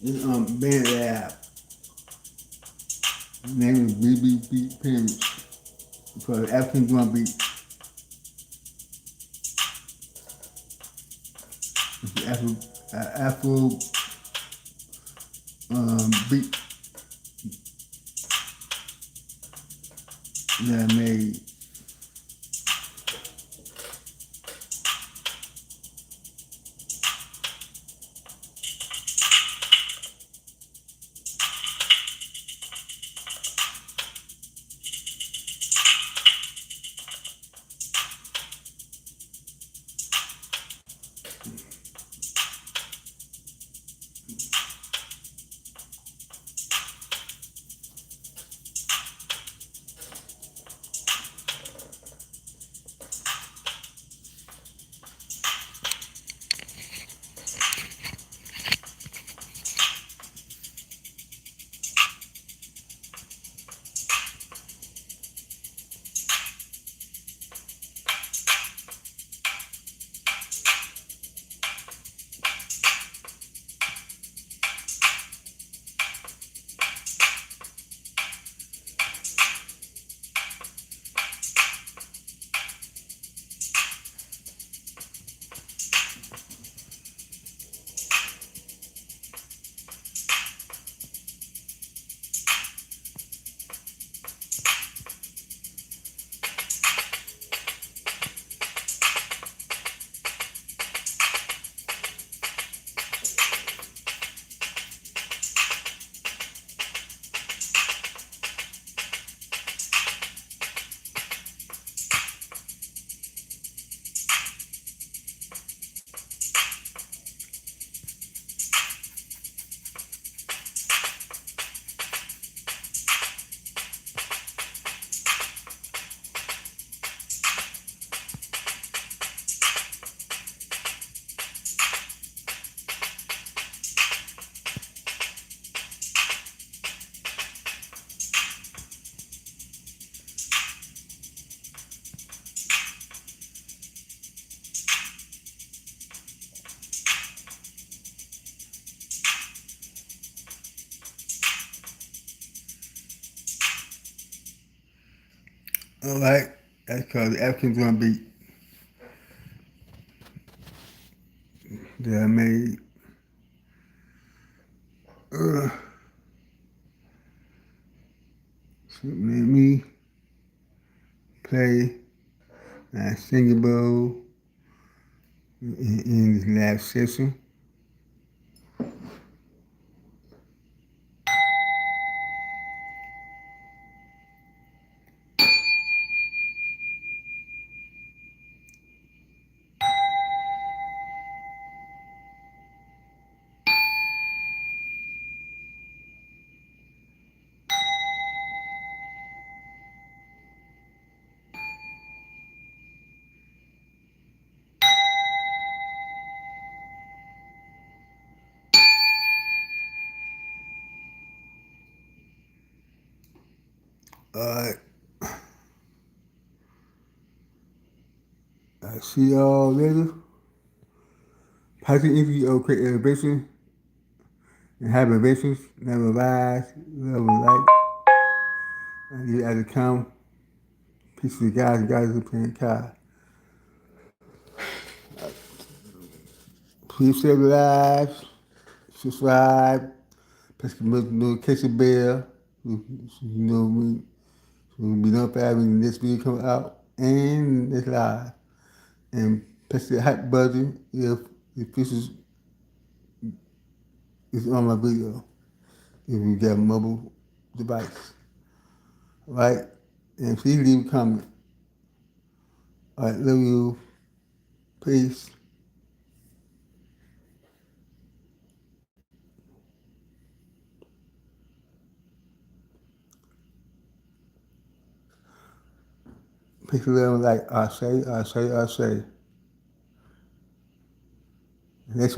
This band lab. Name is BB Beat Pyramid. For the African drum beat. It's the Afro beat that I made. All right, that's called the African drum beat that I made. Uh, so it made me play singing bowl in this last session. Uh, I see y'all later. Positive energy or create elevation and have elevations, never rise, love and light. And you as a count, peace to the guys and guys are playing card. Please stabilize, subscribe, press the notification bell. You know me. So we'll be notified when this video comes out and it's live. And press the hype button if this is on my video. If you got a mobile device. All right? And please leave a comment. All right, love you. Peace. Peace and love like I say. Next